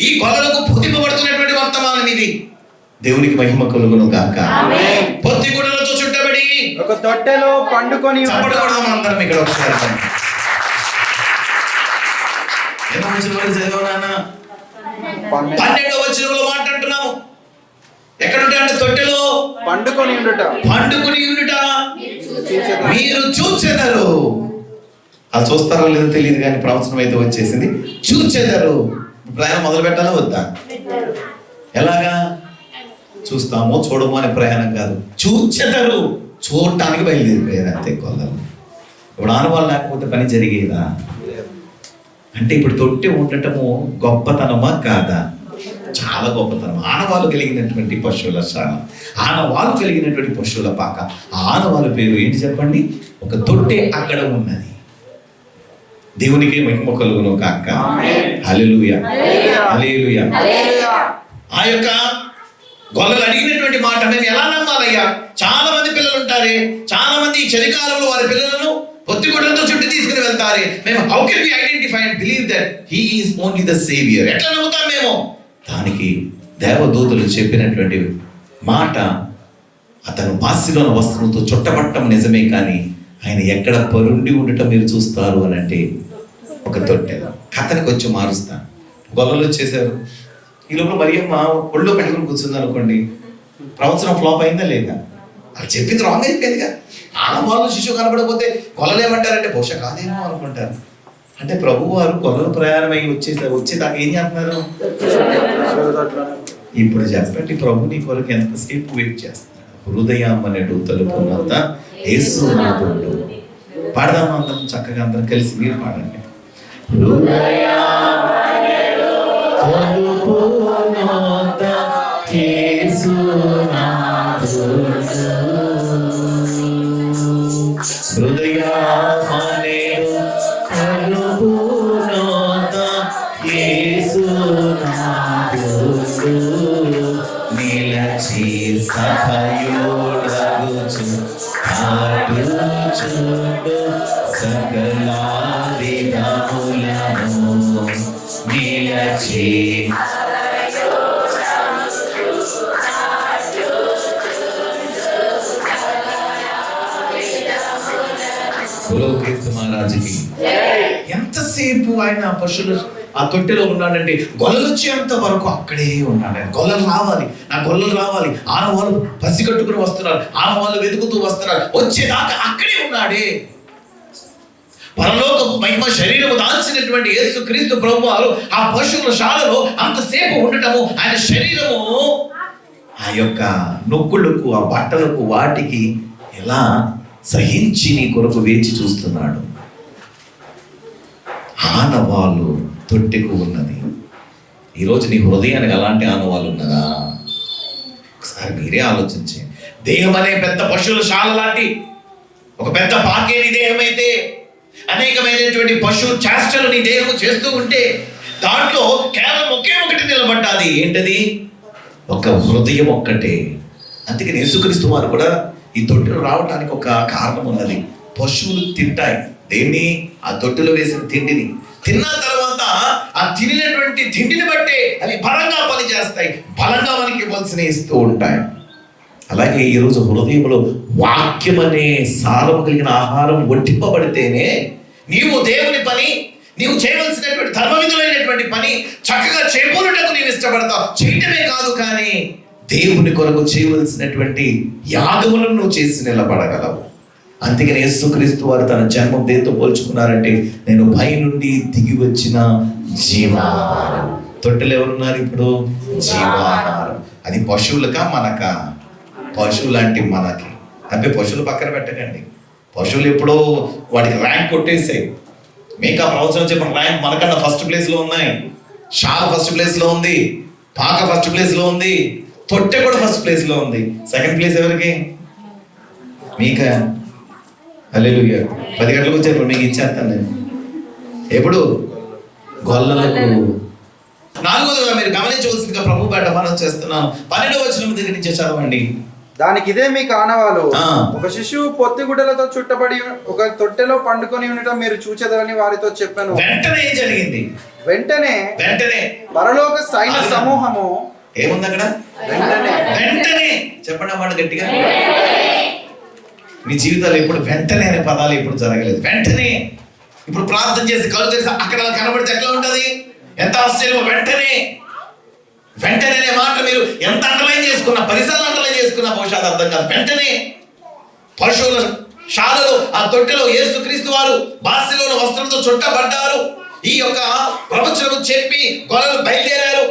ఈ గొర్రెలకు బోధింపబడుతున్నటువంటి వర్తమానం ఇది. దేవునికి మహిమ కలుగును గాక. పొత్తి గుడ్డలతో చుట్టబడి ఒక తొట్టెలో పండుకొని చప్పడకూడదాం అందరం ఇక్కడ ఒకసారి. చదివానా? 12వ వచనంలో మాట్లాడుతున్నాము. ఎక్కడుంటే అంటే తొట్టెలో పండుకొని ఉండుట మీరు చూచెదరు. అది చూస్తారో లేదో తెలియదు కానీ ప్రవచనం అయితే వచ్చేసింది. చూచెదరు. ప్రయాణం మొదలు పెట్టాలా వద్దా? ఎలాగా? చూస్తామో చూడమో అనే ప్రయాణం కాదు, చూచెదరు. చూడటానికి బయలుదేరిపోయారు అంతే కొల్లలు. ఇప్పుడు ఆనవాళ్ళు లేకపోతే పని జరిగేదా? అంటే ఇప్పుడు తొట్టి ఉండటము గొప్పతనమా కాదా? చాలా గొప్పతనం. ఆనవాళ్ళు కలిగినటువంటి పశువుల శాల, ఆనవాళ్ళు కలిగినటువంటి పశువుల పాక. ఆ ఆనవాళ్ళ పేరు ఏంటి చెప్పండి? ఒక తొట్టె అక్కడ ఉన్నది. దేవునికి మహిమ కలుగును కాక. హల్లెలూయా, హల్లెలూయా. ఆ యొక్క గొల్లలు అడిగినటువంటి మాట మేము ఎలా నమ్మాలయ్యా? చాలా మంది పిల్లలు ఉంటారే, చాలా మంది ఈ చలికాలంలో వారి పిల్లలను పొత్తిగుడ్డలతో చుట్టూ తీసుకుని వెళ్తారే. మేము how can we identify and believe that he is only the saviour? ఎట్లా నమ్ముతాం మేము? దానికి దేవదూతలు చెప్పినటువంటి మాట, అతను బాసిలోని వస్త్రంతో చుట్టబట్టం నిజమే, కానీ ఆయన ఎక్కడ పరుండి ఉండటం మీరు చూస్తారు అని అంటే ఒక తొట్టెలో. కథని కొంచెం మారుస్తాను. గొల్లలు వచ్చేసారు. ఈ లోపల మరియమ్మ ఒళ్ళో పెట్టుకుని కూర్చుంది అనుకోండి, ప్రవచనం ఫ్లాప్ అయిందా లేదా? అది చెప్పింది రాంగ్ అయిపోయిందిగా. ఆనవాళ్ళు శిశువు కనబడకపోతే గొల్లలు ఏమంటారంటే బహుశా కాదేమో అనుకుంటారు. అంటే ప్రభు వారు గొల్లలు ప్రయాణం అయ్యి వచ్చేదాకా ఏం చేస్తున్నారు? ఇప్పుడు చెప్పండి, ప్రభు నీ కొరకు ఎంతసేపు వెయిట్ చేస్తున్నారు? హృదయం అనే తలుపు వద్ద యేసు నాథుడు. పాడదాం అందరం చక్కగా, అందరం కలిసి మీరు పాడండి. మహారాజుకి ఎంతసేపు ఆయన పశువులు ఆ తొట్టెలో ఉన్నాడంటే గొల్లలు వచ్చేంత వరకు అక్కడే ఉన్నాడు. గొల్లలు రావాలి, నా గొల్లలు రావాలి. ఆనవాళ్ళు పసి కట్టుకుని వస్తున్నారు, ఆనవాళ్ళు వెతుకుతూ వస్తున్నారు. వచ్చేదాకా అక్కడే ఉన్నాడే. పరలోక మహిమ శరీరము దాల్చినటువంటి యేసు క్రీస్తు ప్రభువారు ఆ పశువుల శాలలో అంతసేపు ఉండటము, ఆయన శరీరము ఆ యొక్క నొక్కులకు, ఆ బట్టలకు, వాటికి ఎలా సహించి నీ కొరకు వేచి చూస్తున్నాడు. ఆనవాళ్ళు తొట్టెకు ఉన్నది. ఈరోజు నీ హృదయానికి అలాంటి ఆనవాళ్ళు ఉన్నదా? ఒకసారి మీరే ఆలోచించండి. దేహం అనే పెద్ద పశువుల శాల లాంటి ఒక పెద్ద పాకేని దేహం అయితే, అనేకమైనటువంటి పశువు చేష్టలు నీ దేహము చేస్తూ ఉంటే, దాంట్లో కేవలం ఒకే ఒకటి నిలబడ్డాది. ఏంటది? ఒక హృదయం ఒక్కటే. అందుకని యేసుక్రీస్తు వారు కూడా ఈ తొట్టెలో రావడానికి ఒక కారణం ఉన్నది. పశువులు తింటాయి దేన్ని? ఆ తొట్టెలో వేసిన తిండిని. తిన్న తర్వాత ఆ తినినటువంటి తిండిని బట్టే అవి బలంగా పనిచేస్తాయి, బలంగా మనకి ఇవ్వాల్సిన ఇస్తూ ఉంటాయి. అలాగే ఈరోజు హృదయంలో వాక్యం అనే సారము కలిగిన ఆహారం వడ్డింపబడితేనే నీవు దేవుని పని, నీవు చేయవలసినటువంటి ధర్మవిధులైనటువంటి పని చక్కగా చేయబోనుటకు నీవు ఇష్టపడతావు. చేయటమే కాదు, కానీ దేవుని కొరకు చేయవలసినటువంటి యాగములను నువ్వు చేసి నిలబడగలవు. అందుకని యేసుక్రీస్తు వారు తన జన్మం దేంతో పోల్చుకున్నారంటే, నేను పై నుండి దిగి వచ్చిన జీవాహారం. తొట్టెలు ఎవరున్నారు ఇప్పుడు? జీవాహారం. అది పశువులకా మనకా? పశువు లాంటి మనకి. అంటే పశువులు పక్కన పెట్టకండి. పశువులు ఎప్పుడో వాటికి ర్యాంక్ కొట్టేసాయి. మీకు ఆ ప్రవచనం చెప్పిన ర్యాంక్ మనకన్నా ఫస్ట్ ప్లేస్లో ఉన్నాయి. షాల ఫస్ట్ ప్లేస్లో ఉంది, పాక ఫస్ట్ ప్లేస్లో ఉంది, తొట్టె కూడా ఫస్ట్ ప్లేస్లో ఉంది. సెకండ్ ప్లేస్ ఎవరికి? మీకా? హల్లెలూయా. 10 గంటలకు వచ్చేప్పుడు మీకు ఇచ్చేస్తాను నేను. ఎప్పుడు? గొల్లలకు. 4వదిగా మీరు గమనించవలసిందిగా ప్రభు బయట మనం చేస్తున్నాను. 12వ వచనం దగ్గర నుంచి చదవండి. దానికి ఇదే మీకు ఆనవాలు. ఆ. ఒక శిశువు పొత్తిగుడ్డలతో చుట్టబడి ఒక తొట్టెలో పండుకొని ఉండటం మీరు చూచెదరని వారితో చెప్పాను. వెంటనే ఏం జరిగింది? వెంటనే పరలోక సైన్య సమూహము ఏముంది అక్కడ? వెంటనే చెప్పండి అన్నమాట గట్టిగా. మీ జీవితాలు ఎప్పుడు వెంటనే అనే పదాలు ఎప్పుడు జరగలేదు. వెంటనే. ఇప్పుడు ప్రార్థన చేసి కళ్ళు తెరిసి అక్కడ కనబడితే ఎట్లా ఉంటది? ఎంత ఆశ్చర్యం! వెంటనే. వెంటనే అనే మాట మీరు ఎంత అండర్లైన్ చేసుకున్నా, 10 సార్లు అండర్లైన్ చేసుకున్నా బహుశా అది అర్థం కాదు. వెంటనే పశువుల శాలలో ఆ తొట్టెలో యేసుక్రీస్తు వారు బాసిలోని వస్త్రంతో చుట్టబడ్డారు. ఈ యొక్క ప్రవచనం చెప్పి గొర్రెలు బయలుదేరారు.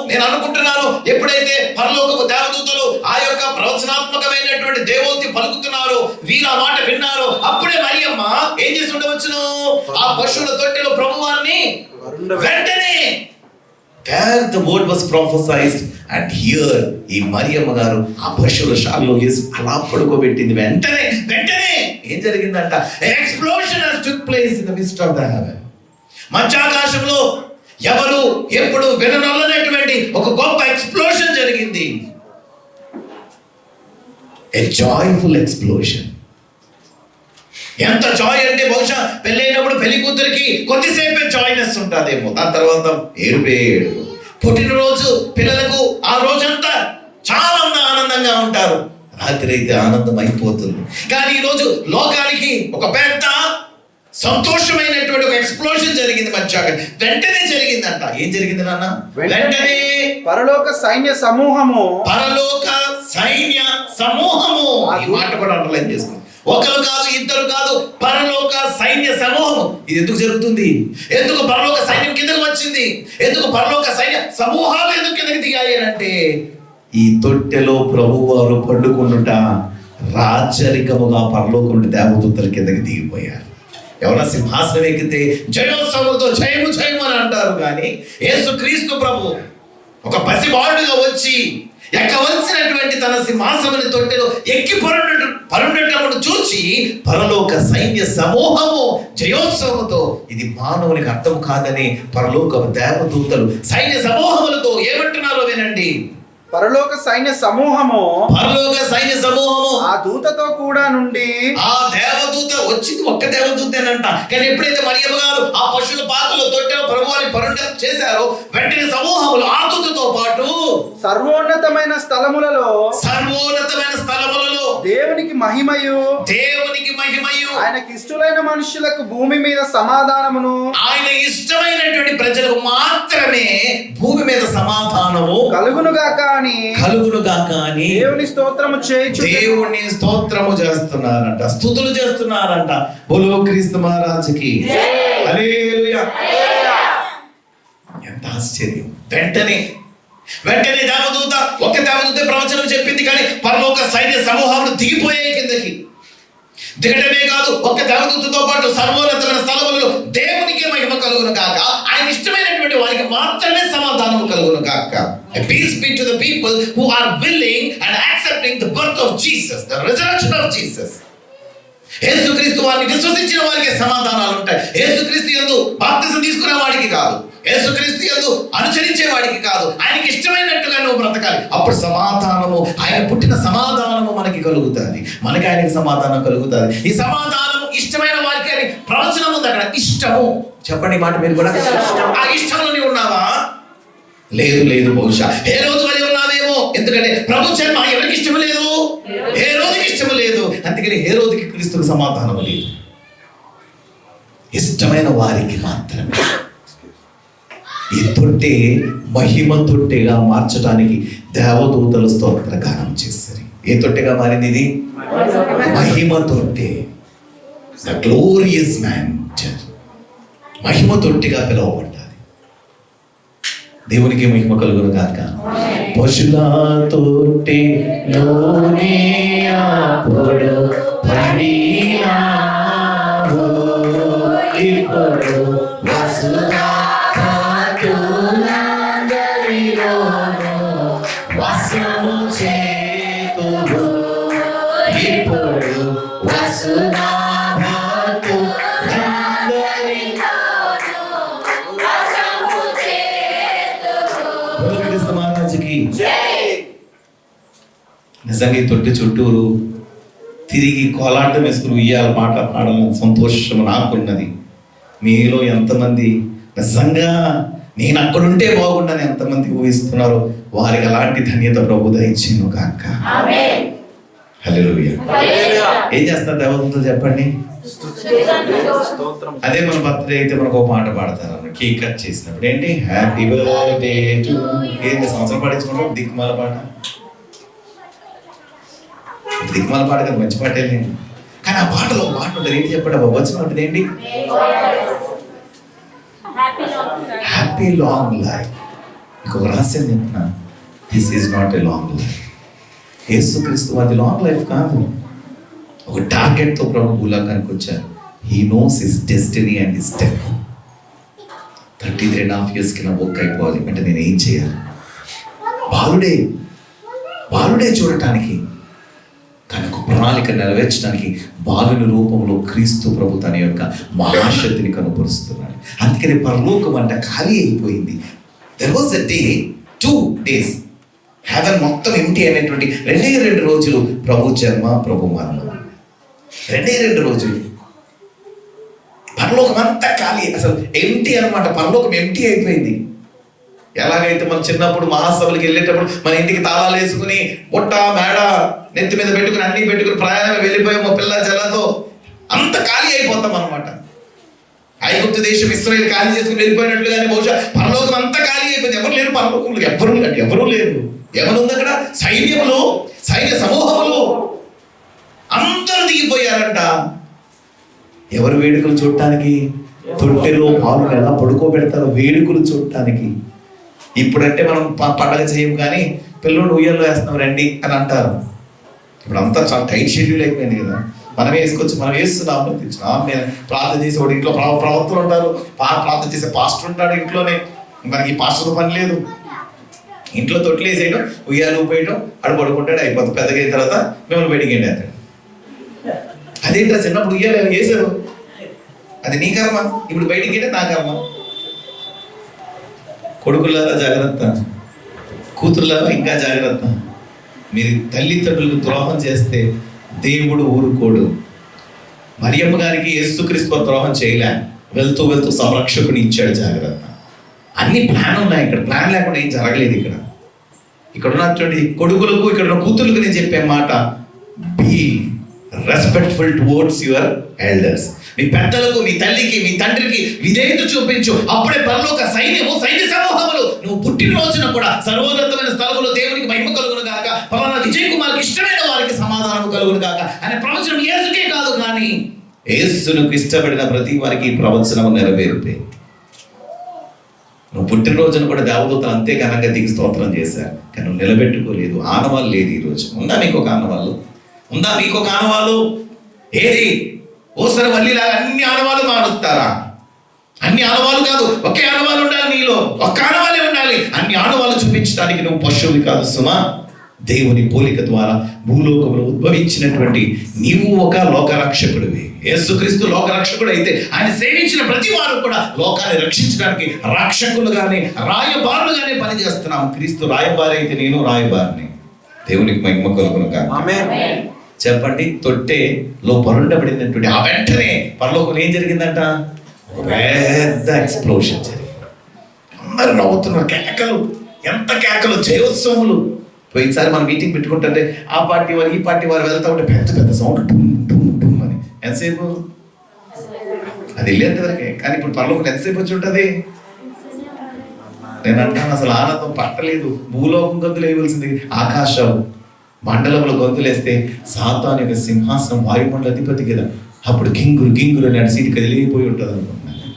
నేను అనుకుంటున్నాను, ఎప్పుడైతే పరలోకపు దేవదూతలు ఆ యొక్క ప్రవచనాత్మకమైనటువంటి దేవోక్తి పలుకుతున్నారో, వీరు ఆ మాట విన్నారో, అప్పుడే మరియమ్మ ఏం చేసి ఉండవచ్చును? ఆ పశువుల తొట్టెలో ప్రభువారిని వెంటనే. There the word was prophesied and here ఈ మరియమ్మ గారు ఆ పశువుల శాలలో వేసి అలా పడుకోబెట్టింది. వెంటనే ఏం జరిగిందంట? Explosion has took place in the midst of the heaven. మధ్యాకాశంలో ఎవరు ఎప్పుడు విననొల్లనటువంటి ఒక గొప్ప ఎక్స్ప్లోషన్ జరిగింది. A joyful explosion. ఎంత జాయ్ అంటే బహుశా పెళ్ళైనప్పుడు పెళ్లి కూతురికి కొద్దిసేపే జాయ్నెస్ ఉంటుందేమో, దాని తర్వాత ఏడుపే. పుట్టినరోజు పిల్లలకు ఆ రోజంతా చాలా ఆనందంగా ఉంటారు, రాత్రి అయితే ఆనందం అయిపోతుంది. కానీ ఈరోజు లోకానికి ఒక పెద్ద సంతోషమైనటువంటి ఒక ఎక్స్ప్లోషన్ జరిగింది. మధ్యాహ్నం వెంటనే జరిగిందంట. ఏం జరిగింది నాన్న? వెంటనే పరలోక సైన్య సమూహము. ఈ మాట కూడా అండర్లైన్ చేసుకోండి. ఒకరు కాదు, ఇద్దరు కాదు, పరలోక సైన్య సమూహం. ఇది ఎందుకు జరుగుతుంది? ఎందుకు పరలోక సైన్యం కిందకు వచ్చింది? ఎందుకు పరలోక సైన్య సమూహాలు ఎందుకు కిందకి దిగాయి అంటే, ఈ తొట్టెలో ప్రభువారు పండుకుండుట రాచరికముగా పరలోకం నుండి దేవదూతల కిందకి దిగిపోయారు. ఎవరైనా సింహాసనం ఎక్కితే జయోత్సవంతో జయము జయము అని అంటారు, కానీ యేసుక్రీస్తు ప్రభు ఒక పసిబాలుడుగా వచ్చి ఎక్కవలసినటువంటి తన సింహాసనం తొట్టెలో ఎక్కి పరుండటమును చూచి పరలోక సైన్య సమూహము జయోత్సవంతో, ఇది మానవునికి అర్థం కాదని పరలోక దేవదూతలు సైన్య సమూహములతో ఏమంటున్నారో వినండి. పరలోక సైన్య సమూహము ఆ దూతతో కూడా నుండి. ఆ దేవదూత వచ్చింది ఒక్క దూతేనంట. కానీ ఎప్పుడైతే మరియమ్మ గారు ఆ పశువుల పాకలో తొట్టెలో ప్రభువారిని పరుండ చేశారో, వెంటనే సమూహములు ఆ దూతతో పాటు సర్వోన్నతమైన స్థలములలో దేవునికి మహిమయు ఆయనకి ఇష్టమైన మనుషులకు భూమి మీద సమాధానమును. ఆయన ఇష్టమైనటువంటి ప్రజలకు మాత్రమే భూమి మీద సమాధానము కలుగునుగాక అని దేవుని స్తోత్రము చేస్తున్నారంట, స్తుతులు చేస్తున్నారంట. బోలో క్రీస్తు మహారాజుకి హల్లెలూయా. ఎంత ఆశ్చర్యం! వెంటనే దేవదూత ప్రవచనం చెప్పింది, కానీ పరలోక సైన్య సమూహాలు దిగిపోయాయి కిందకి. దిగటమే కాదు, ఒక్క దేవదూతతో పాటు సర్వోన్నతమైన స్థలములలో దేవునికి మహిమ కలుగును గాక, ఆయన ఇష్టమైనటువంటి వారికి మాత్రమే సమాధానం కలుగును గాక. Peace be to the people who are willing and accepting the birth of Jesus, the resurrection of Jesus. యేసుక్రీస్తు వారిని విశ్వసించిన వారికి సమాధానాలు ఉంటాయి. యేసుక్రీస్తు యందు బాప్తిజం తీసుకునే వాడికి కాదు, యేసుక్రీస్తు యందు అనుసరించే వాడికి కాదు, ఆయనకి ఇష్టమైనట్టుగా నువ్వు బ్రతకాలి. అప్పుడు సమాధానము, ఆయన పుట్టిన సమాధానము మనకి కలుగుతుంది, మనకి ఆయనకి సమాధానం కలుగుతుంది. ఈ సమాధానము ఇష్టమైన వారికి అని ప్రవచనం ఉంది అక్కడ. ఇష్టము చెప్పండి మాట మీరు కూడా. ఆ ఇష్టంలో నీవు ఉన్నావా? లేదు బహుశా హేరోదు వలె ఉన్నావేమో. ఎందుకంటే ప్రభు జన్మ ఎవరికి ఇష్టం లేదు? హేరోదుకి ఇష్టం లేదు. అందుకని హేరోదుకి క్రీస్తుకు సమాధానం లేదు, ఇష్టమైన వారికి మాత్రమే. ఈ తొట్టె మహిమ తొట్టెగా మార్చడానికి దేవదూతలు స్తోత్రగానం చేశారు. ఏ తొట్టెగా మారింది ఇది? మహిమ తొట్టె, ద గ్లోరియస్ మ్యాన్టర్. మహిమ తొట్టెగా పిలువబడ్డారు. దేవునికి మహిమ కలుగును గాక. పశుల తొట్టెలోనే ఇప్పుడు వసుధాభాతు మహారాజుకి నిజంగా ఈ తొట్టి చుట్టూరు తిరిగి కోలాటం వేసుకుని ఉయ్యాల పాట పాడాలని సంతోషం నాకున్నది. మీలో ఎంతమంది నిజంగా నేను అక్కడుంటే బాగుండని ఎంతమంది ఊహిస్తున్నారో వారికి అలాంటి ధన్యత ప్రభు దయచేయును గాక. హల్లెలూయా. ఏం చేస్తారు దేవతలతో చెప్పండి. అదే మన బర్త్డే అయితే మనకు ఒక పాట పాడతారు, కేక్ కట్ చేసినప్పుడు ఏంటి హ్యాపీ బర్త్డే టు, ఏంటి సంవత్సరం పాటించుకుంటాం దిక్మాల పాట. దిక్మాల పాట కదా, మంచి పాటే లేండి. కానీ ఆ పాటలో పాట ఉంటుంది ఏంటి చెప్పండి, వచ్చిన ఉంటుంది ఏంటి, హ్యాపీ లాంగ్ లైఫ్. మీకు ఒక రహస్యం చెప్తున్నా, this is not a long life. యేసుక్రీస్తు అది లాంగ్ లైఫ్ కాదు. ఒక టార్గెట్తో ప్రభు భూలోకానికి వచ్చారు. He knows his destiny and his step. 33.5 years నా బొక్క అయిపోవాలి అంటే నేను ఏం చేయాలి? బాలుడే చూడటానికి, కానీ ఒక ప్రణాళిక నెరవేర్చడానికి బాలుని రూపంలో క్రీస్తు ప్రభు తన యొక్క మహాశక్తిని కనుపరుస్తున్నాడు. అందుకని పరలోకం అంట ఖాళీ అయిపోయింది. There was a day, 2 days heaven మొత్తం ఎంటీ అయినటువంటి 2 రోజులు ప్రభు జన్మ, ప్రభు మరణం. 2 రోజులు పరలోకం అంతా ఖాళీ, అసలు ఎంటీ అన్నమాట. పరలోకం ఎంటీ అయిపోయింది. ఎలాగైతే మనం చిన్నప్పుడు మహాసభలకు వెళ్ళేటప్పుడు మన ఇంటికి తాళాలు వేసుకుని బుట్ట మేడ నెత్తి మీద పెట్టుకుని అన్ని పెట్టుకుని ప్రయాణం వెళ్ళిపోయాం మా పిల్ల జల్లతో, అంత ఖాళీ అయిపోతాం అనమాట. ఐగుప్తు దేశం ఇశ్రాయేలు ఖాళీ చేసుకుని వెళ్ళిపోయినట్లుగానే బహుశా పరలోకం అంతా ఖాళీ అయిపోయింది. ఎవరు లేరు పరలోకంలో, ఎవరు లేరు. ఏమనుంది అక్కడ? సైన్యములు, సైన్య సమూహములు అందరూ దిగిపోయారంట. ఎవరు వేడుకలు చూడటానికి? తొట్టెలో పాలు ఎలా పడుకోబెడతారో వేడుకలు చూడటానికి. ఇప్పుడంటే మనం పండగ చేయము, కానీ పిల్లలు ఉయ్యల్లో వేస్తున్నాం రండి అని అంటారు. ఇప్పుడు అంతా చాలా టైట్ షెడ్యూల్ అయిపోయింది కదా. మనమే వేసుకొచ్చి మనం వేస్తున్నాం. నేను ప్రార్థన చేసేవాడు ఇంట్లో ప్రవక్తలు ఉంటారు, ప్రార్థన చేసే పాస్టర్ ఉంటాడు ఇంట్లోనే. మనకి ఈ పాస్టర్ పని లేదు. ఇంట్లో తొట్లు వేసేయడం, ఉయ్యాలు ఊపేయడం, అడు పడుకుంటాడు, అయిపోతుంది. పెద్దగా అయిన తర్వాత మిమ్మల్ని బయటికి వెళ్ళేస్తాడు. అదేంటో చిన్నప్పుడు ఉయ్యాలు వేసారు, అది నీ కర్మ. ఇప్పుడు బయటికి వెళ్ళే నా కర్మ. కొడుకులారా జాగ్రత్త, కూతురులారా ఇంకా జాగ్రత్త. మీరు తల్లిదండ్రులకు ద్రోహం చేస్తే దేవుడు ఊరుకోడు. మరియమ్మ గారికి యేసుక్రీస్తు ద్రోహం చేయలే, వెళ్తూ సంరక్షకుని ఇచ్చాడు. జాగ్రత్త. అన్ని ప్లాన్ ఉన్నాయి ఇక్కడ. ప్లాన్ లేకుండా ఏం జరగలేదు ఇక్కడ. ఇక్కడ ఉన్నటువంటి కొడుకులకు, ఇక్కడ ఉన్న కూతురులకు నేను చెప్పే మాట, be respectful towards your elders. మీ పెద్దలకు, మీ తల్లికి, మీ తండ్రికి విధేయత చూపించు. అప్పుడే పరలోక సైన్యము, సైన్య సమూహములు నువ్వు పుట్టిన రోజున కూడా సర్వోన్నతమైన స్థలములో దేవునికి మహిమ కలుగును గాక, పలానా విజయ్ కుమార్కి ఇష్టమైన వారికి సమాధానం కలుగును గాక అనే ప్రవచనం యేసుకే కాదు, కానీ యేసునకు ఇష్టపడిన ప్రతి వారికి ఈ ప్రవచనం నెరవేరుతాయి. నువ్వు పుట్టినరోజును కూడా దేవదూతలు అంతే ఘనంగా దిగి స్తోత్రం చేశారు, కానీ నువ్వు నిలబెట్టుకోలేదు. ఆనవాళ్ళు లేదు. ఈరోజు ఉందా మీకు ఒక ఆనవాళ్ళు? ఉందా మీకు ఒక ఆనవాళ్ళు? ఏది? ఓసరి వల్లిలాగా అన్ని ఆనవాళ్ళు మారుస్తారా? అన్ని ఆనవాళ్ళు కాదు, ఒకే ఆనవాళ్ళు ఉండాలి నీలో. ఒక్క ఆనవాళ్ళే ఉండాలి. అన్ని ఆనవాళ్ళు చూపించడానికి నువ్వు పశువుని కాదు సుమా. దేవుని పోలిక ద్వారా భూలోకంలో ఉద్భవించినటువంటి నీవు ఒక లోకరక్షకుడివి. యేసుక్రీస్తు లోకరక్షకుడు అయితే ఆయన సేవించిన ప్రతి వారు కూడా లోకాన్ని రక్షించడానికి రక్షకులుగానే, రాయబారులుగానే పనిచేస్తున్నాం. క్రీస్తు రాయబారి అయితే నేను రాయబారిని. దేవునికి మహిమ కలుగును గాక. ఆమేన్. చెప్పండి. తొట్టెలో పరుండబడినటువంటి ఆ వెంటనే పరలోకం ఏం జరిగిందంట? పెద్ద ఎక్స్ప్లోషన్ జరిగింది. అందరూ నవ్వుతున్నారు, కేకలు, ఎంత కేకలు, జయోత్సవములు. పోయినసారి మనం మీటింగ్ పెట్టుకుంటుంటే ఆ పార్టీ వారు, ఈ పార్టీ వారు వెళ్తా ఉంటే పెద్ద సౌండ్ డుమ్ డుమ్ డుమ్ అని. ఎంతసేపు? అది వెళ్ళేంత వరకే. కానీ ఇప్పుడు పరలోకం ఎంతసేపు వచ్చి ఉంటుంది? నేను అంటాను అసలు ఆనందం పట్టలేదు. భూలోకం గొంతులు వేయవలసింది ఆకాశం మండలంలో గొంతులేస్తే సాతాను యొక్క సింహాసనం వాయుమండల అధిపతి కదా, అప్పుడు గింగురు అని సీటు కదిలిపోయి ఉంటుంది అనుకుంటున్నాను.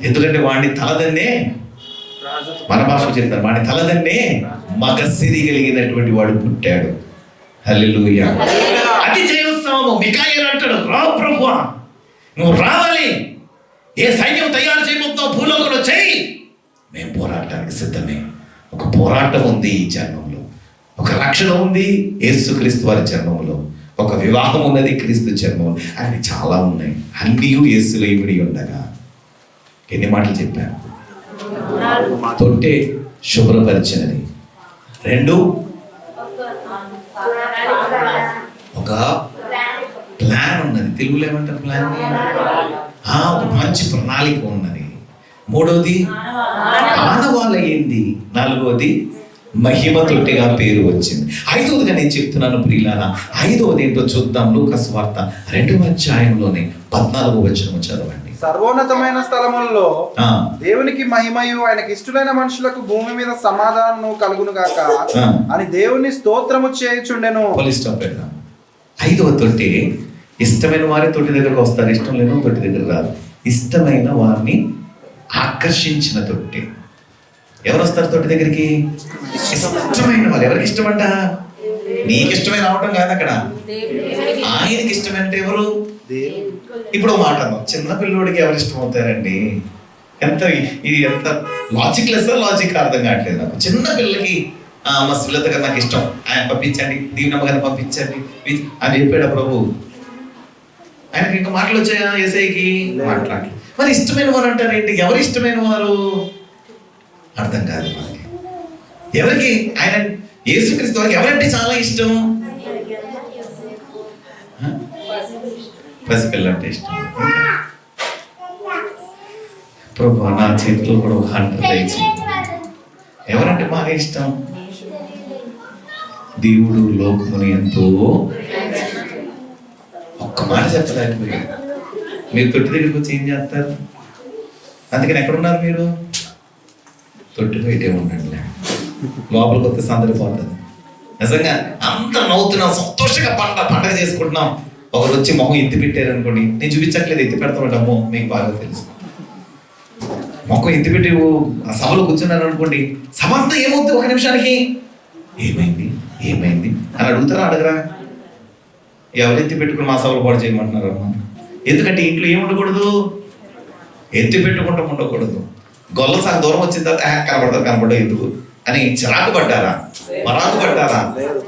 ఎందుకంటే వాడిని తలదన్నే, మన భాషలో చెప్తారు, వాడిని తలదన్నే మగసిరి కలిగినటువంటి వాడు పుట్టాడు. హల్లెలూయా. అది జయోత్సవము. మికాయేలు అంటాడు, రా ప్రభువా, నువ్వు రావాలి. ఏ సైన్యం తయారు చేయబోతున్నావు భూలోకంలో చేయి. మేము పోరాటానికి సిద్ధమే. ఒక పోరాటం ఉంది ఈ జన్మంలో, ఒక రక్షణ ఉంది యేసుక్రీస్తు వారి జన్మంలో. ఒక వివాహం ఉన్నది క్రీస్తు జన్మ, అవి చాలా ఉన్నాయి. అన్నీ యేసులో ఇమిడి ఉండగా ఎన్ని మాటలు చెప్పాను. తొట్టె శుభ్రపరిచినది. 2 ఒక ప్లాన్ ఉన్నది. తెలుగులో ఏమంటారు ప్లాన్? ఒక మంచి ప్రణాళిక ఉన్నది. 3వది ఆనవాళ్ళయింది. 4వది మహిమ తొట్టిగా పేరు వచ్చింది. 5వదిగా నేను చెప్తున్నాను ప్రియులారా. 5వది ఏంటో చూద్దాం. లూకా సువార్త 2వ అధ్యాయంలోనే 14వ వచనం చదవండి. సర్వోన్నతమైన స్థలములలో దేవునికి మహిమయు ఆయనకి ఇష్టమైన మనుషులకు భూమి మీద సమాధానము కలుగును గాక అని దేవుని స్తోత్రము చేయుచుండెను. 5వ తొట్టి ఇష్టమైన వారి తొట్టి దగ్గరకు వస్తారు, ఇష్టం లేని తొట్టి దగ్గర రాదు. ఇష్టమైన వారిని ఆకర్షించిన తొట్టి. ఎవరు వస్తారు తొట్టి దగ్గరికి? ఇష్టమైన వాళ్ళు. ఎవరికి ఇష్టమంట? నీకు ఇష్టమైన రావటం కాదు అక్కడ, ఆయనకి ఇష్టమంటే ఎవరు? ఇప్పుడు మాట చిన్న పిల్లోడికి ఎవరు ఇష్టం అవుతారండి? ఇది ఎంత లాజిక్ లెస్, లాజిక్ అర్థం కావట్లేదు నాకు. చిన్న పిల్లలకి మా సులత గారు నాకు ఇష్టం, ఆయన పంపించండి, దీవెనమ్మ గారిని పంపించండి అని చెప్పాడు ప్రభు. ఆయనకి ఇంకా మాటలు వచ్చాయా? ఏసైకి మాట్లాడలేదు. మరి ఇష్టమైన వారు అంటారేంటి? ఎవరు ఇష్టమైన వారు అర్థం కాదు మనకి. ఎవరికి ఆయన యేసుక్రీస్తు వారికి ఎవరంటే చాలా ఇష్టం? పసిపిల్ల అంటే ఇష్టం. ప్రభు నా చేతిలో కూడా ఒక హంటర్ తెచ్చి ఎవరంటే బాగా ఇష్టం? దేవుడు లోకముని ఎంతో, ఒక్క మాట చెప్పలేకపోయాడు. మీరు తొట్టి దగ్గరికి వచ్చి ఏం చేస్తారు? అందుకని ఎక్కడున్నారు మీరు? తొట్టి బయటే ఉండండి, లోపలికి వస్తే సందడిపోతుంది. నిజంగా అందరూ నవ్వుతున్నాం, సంతోషంగా పండగ చేసుకుంటున్నాం. ఒకరు వచ్చి మొహం ఎత్తి పెట్టారు అనుకోండి, నేను చూపించట్లేదు, ఎత్తి పెడతామంటాము, మీకు బాగా తెలుసు. మొహం ఎత్తి పెట్టి ఆ సభలో కూర్చున్నారు అనుకోండి, సభ అంతా ఏమవుతుంది ఒక నిమిషానికి? ఏమైంది ఏమైంది అని అడుగుతారా? అడగరా? ఎవరు ఎత్తి పెట్టుకుని మా సభలు పాడు చేయమంటున్నారు అమ్మా. ఎందుకంటే ఇంట్లో ఏమి ఉండకూడదు? ఎత్తి పెట్టుకుంటాం ఉండకూడదు. గొల్ల సగం దూరం వచ్చిన తర్వాత కనబడదు ఎందుకు అని చిరాకు పడ్డారా? మరాకు పడ్డారా?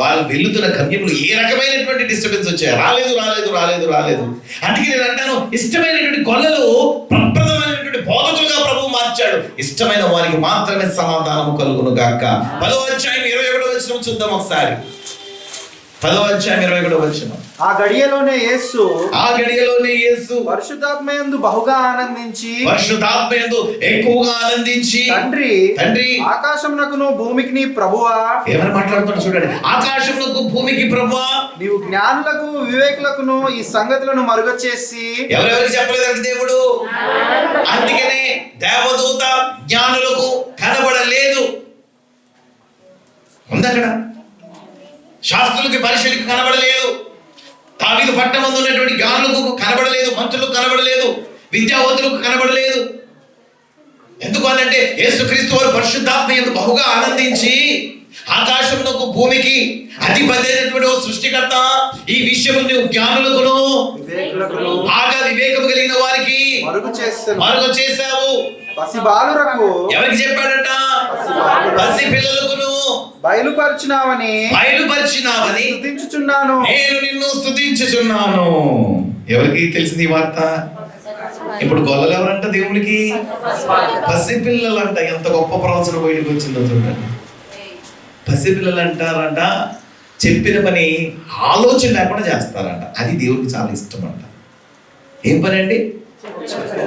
వాళ్ళు వెళ్తున్న గమ్యంలో ఏ రకమైనటువంటి డిస్టర్బెన్స్ వచ్చాయి? రాలేదు రాలేదు రాలేదు రాలేదు. అందుకే నేను అంటాను, ఇష్టమైనటువంటి గొల్లలు ప్రప్రదమైనటువంటి బోధకులుగా ప్రభువు మార్చాడు. ఇష్టమైన వారికి మాత్రమే సమాధానము కలుగును గాక. 10వ అధ్యాయం 21వ వచనం చూద్దాం ఒకసారి. 10వ అధ్యాయం 21వ వచనం. ఆ గడియలోనే యేసు పరిశుద్ధాత్మయందు బహుగా ఆనందించి, ఎక్కువగా ఆనందించి, తండ్రి ఆకాశమునకును భూమికి ప్రభువా, ఏమని మాట్లాడుతున్నాడు చూడండి, ఆకాశమునకు భూమికి ప్రభువా, నీవు జ్ఞానులకు వివేకులకును ఈ సంగతులను మరుగ చేసి. ఎవరెవరికి చెప్పలేదంటే దేవుడు? అందుకనే దేవదూత జ్ఞానులకు కనబడలేదు. ఉందక్కడ. శాస్త్రులకి పరిశీలికి కనబడలేదు. దావీదు పట్టణమందు ఉన్నటువంటి జ్ఞానులకు కనబడలేదు, మంత్రులకు కనబడలేదు, విద్యావంతులకు కనబడలేదు. ఎందుకు అనంటే యేసుక్రీస్తు వారు పరిశుద్ధాత్మయందు బహుగా ఆనందించి, ఆకాశమునకు భూమికి అధిపతి అయినటువంటి సృష్టికర్త, ఈ విషయము నువ్వు జ్ఞానులకును బాగా వివేకము కలిగిన వారికి మరుగు చేశావు. ఎవరికి చెప్పాడట? పసి పిల్లలకును బయలుపరిచినావని స్తుతించుచున్నాను, నేను నిన్ను స్తుతించుచున్నాను. ఎవరికి తెలిసింది ఈ వార్త? ఇప్పుడు గొల్లలు ఎవరంట దేవునికి? పసిపిల్లలు అంట. ఎంత గొప్ప ప్రవచన బయటకు వచ్చిందో చూడండి. పసిపిల్లలు అంటారంట, చెప్పిన పని ఆలోచన లేకుండా చేస్తారంట. అది దేవుడికి చాలా ఇష్టం అంట. ఏం పని అండి?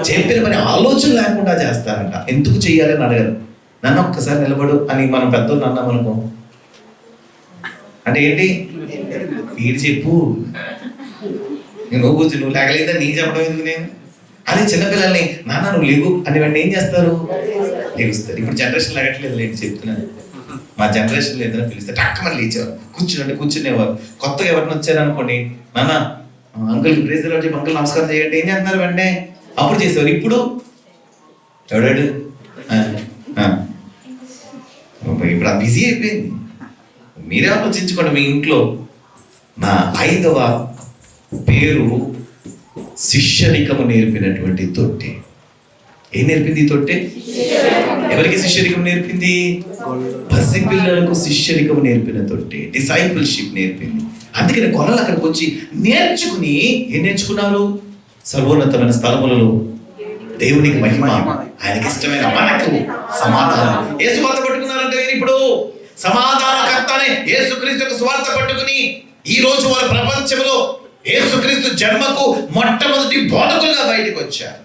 చెప్పిన పని ఆలోచన లేకుండా చేస్తారంట. ఎందుకు చెయ్యాలి అని అడగరు. నన్ను ఒక్కసారి నిలబడు అని మనం పెద్దోళ్ళు అన్నాం అనుకో, అంటే ఏంటి? వీడు చెప్పు, నువ్వు కూర్చు, నువ్వు లేగలేదా నీకు చెప్పడం ఎందుకు నేను? అదే చిన్నపిల్లల్ని నాన్న నువ్వు లేవు అని వెంటనే ఏం చేస్తారు? లేగుస్తారు. ఇప్పుడు జనరేషన్ లేగట్లేదు, లేని చెప్తున్నాను. మా జనరేషన్లో ఏదైనా పిలిస్తే టక్కమని లేచేవారు, కూర్చుంటే కూర్చునేవారు. కొత్తగా ఎవరిని వచ్చారనుకోండి, నాన్న అంకుల్కి ప్రేజ్ చెప్పి అంకుల్ నమస్కారం చేయండి, ఏం చేస్తున్నారు వెంటనే అప్పుడు చేసేవారు. ఇప్పుడు ఎవడాడు? ఇప్పుడు ఆ బిజీ అయిపోయింది. మీరే ఆలోచించుకోండి మీ ఇంట్లో. నా 5వ పేరు శిష్యరికము నేర్పినటువంటి తొట్టె. ఏం నేర్పింది ఈ తొట్టె? ఎవరికి శిష్యరికం నేర్పింది? పసిపిల్లలకు శిష్యరికము నేర్పిన తొట్టె, డిసైపుల్షిప్ నేర్పింది. అందుకని కొనలు అక్కడికి వచ్చి నేర్చుకుని ఏం నేర్చుకున్నారు? సర్వోన్నతమైన స్థలములలో దేవునికి మహిమ, ఆయనకి ఇష్టమైన మనకు సమాధానం. ఏ సువార్త పట్టుకున్నారంటే ఇప్పుడు సమాధానకర్తనే యేసుక్రీస్తు యొక్క సువార్త పట్టుకుని ఈ రోజు వారి ప్రపంచంలో యేసుక్రీస్తు జన్మకు మొట్టమొదటి బోధకులుగా బయటకు వచ్చారు.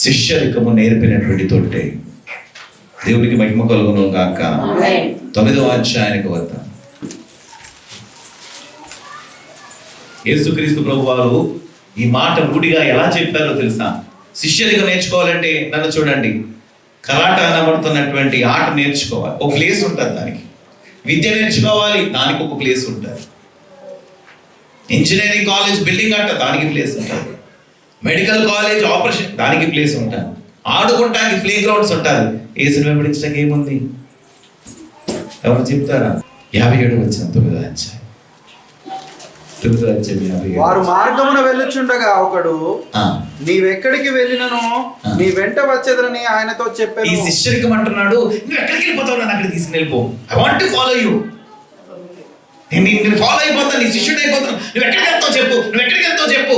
శిష్యరికము నేర్పినటువంటి తోటే. దేవునికి మహిమ కలుగును గాక. 9వ అధ్యాయానికి వద్దాం. యేసుక్రీస్తు ప్రభువారు ఈ మాట రూఢిగా ఎలా చెప్పారో తెలుసా? శిష్యరికం నేర్చుకోవాలంటే నన్ను చూడండి, కరాట అనబడుతున్నటువంటి ఆట నేర్చుకోవాలి, ఒక ప్లేస్ ఉంటుంది దానికి. విద్య నేర్చుకోవాలి, దానికి ఒక ప్లేస్ ఉంటుంది. ఇంజనీరింగ్ కాలేజ్ బిల్డింగ్ అంట, దానికి ప్లేస్ ఉంటుంది. మెడికల్ కాలేజ్ ఆపరేషన్, దానికి ప్లేస్ ఉంటుంది. ఆడుకుంటానికి ప్లే గ్రౌండ్స్ ఉంటుంది. ఏసుని వెంబడించడానికి ఏముంది? ఎవరు చెప్తారా? 57 వచ్చిన 9వ అధ్యాయం. వారు మార్గమున వెళ్ళుచుండగా ఒకడు నీవెక్కడికి వెళ్ళినను నీ వెంట వచ్చేదని ఆయనతో చెప్పాను. ఈ శిష్యరికం అంటున్నాడు, నువ్వు ఎక్కడికి వెళ్ళిపోతావు, నన్ను అక్కడికి తీసుకెళ్ళిపో. I want to follow you. నేను ఫాలో అయిపోతాను, నీ శిష్యుడు అయిపోతాను. నువ్వు ఎక్కడికి వెళ్తావు చెప్పు, నువ్వు ఎక్కడికి వెళ్తావు చెప్పు,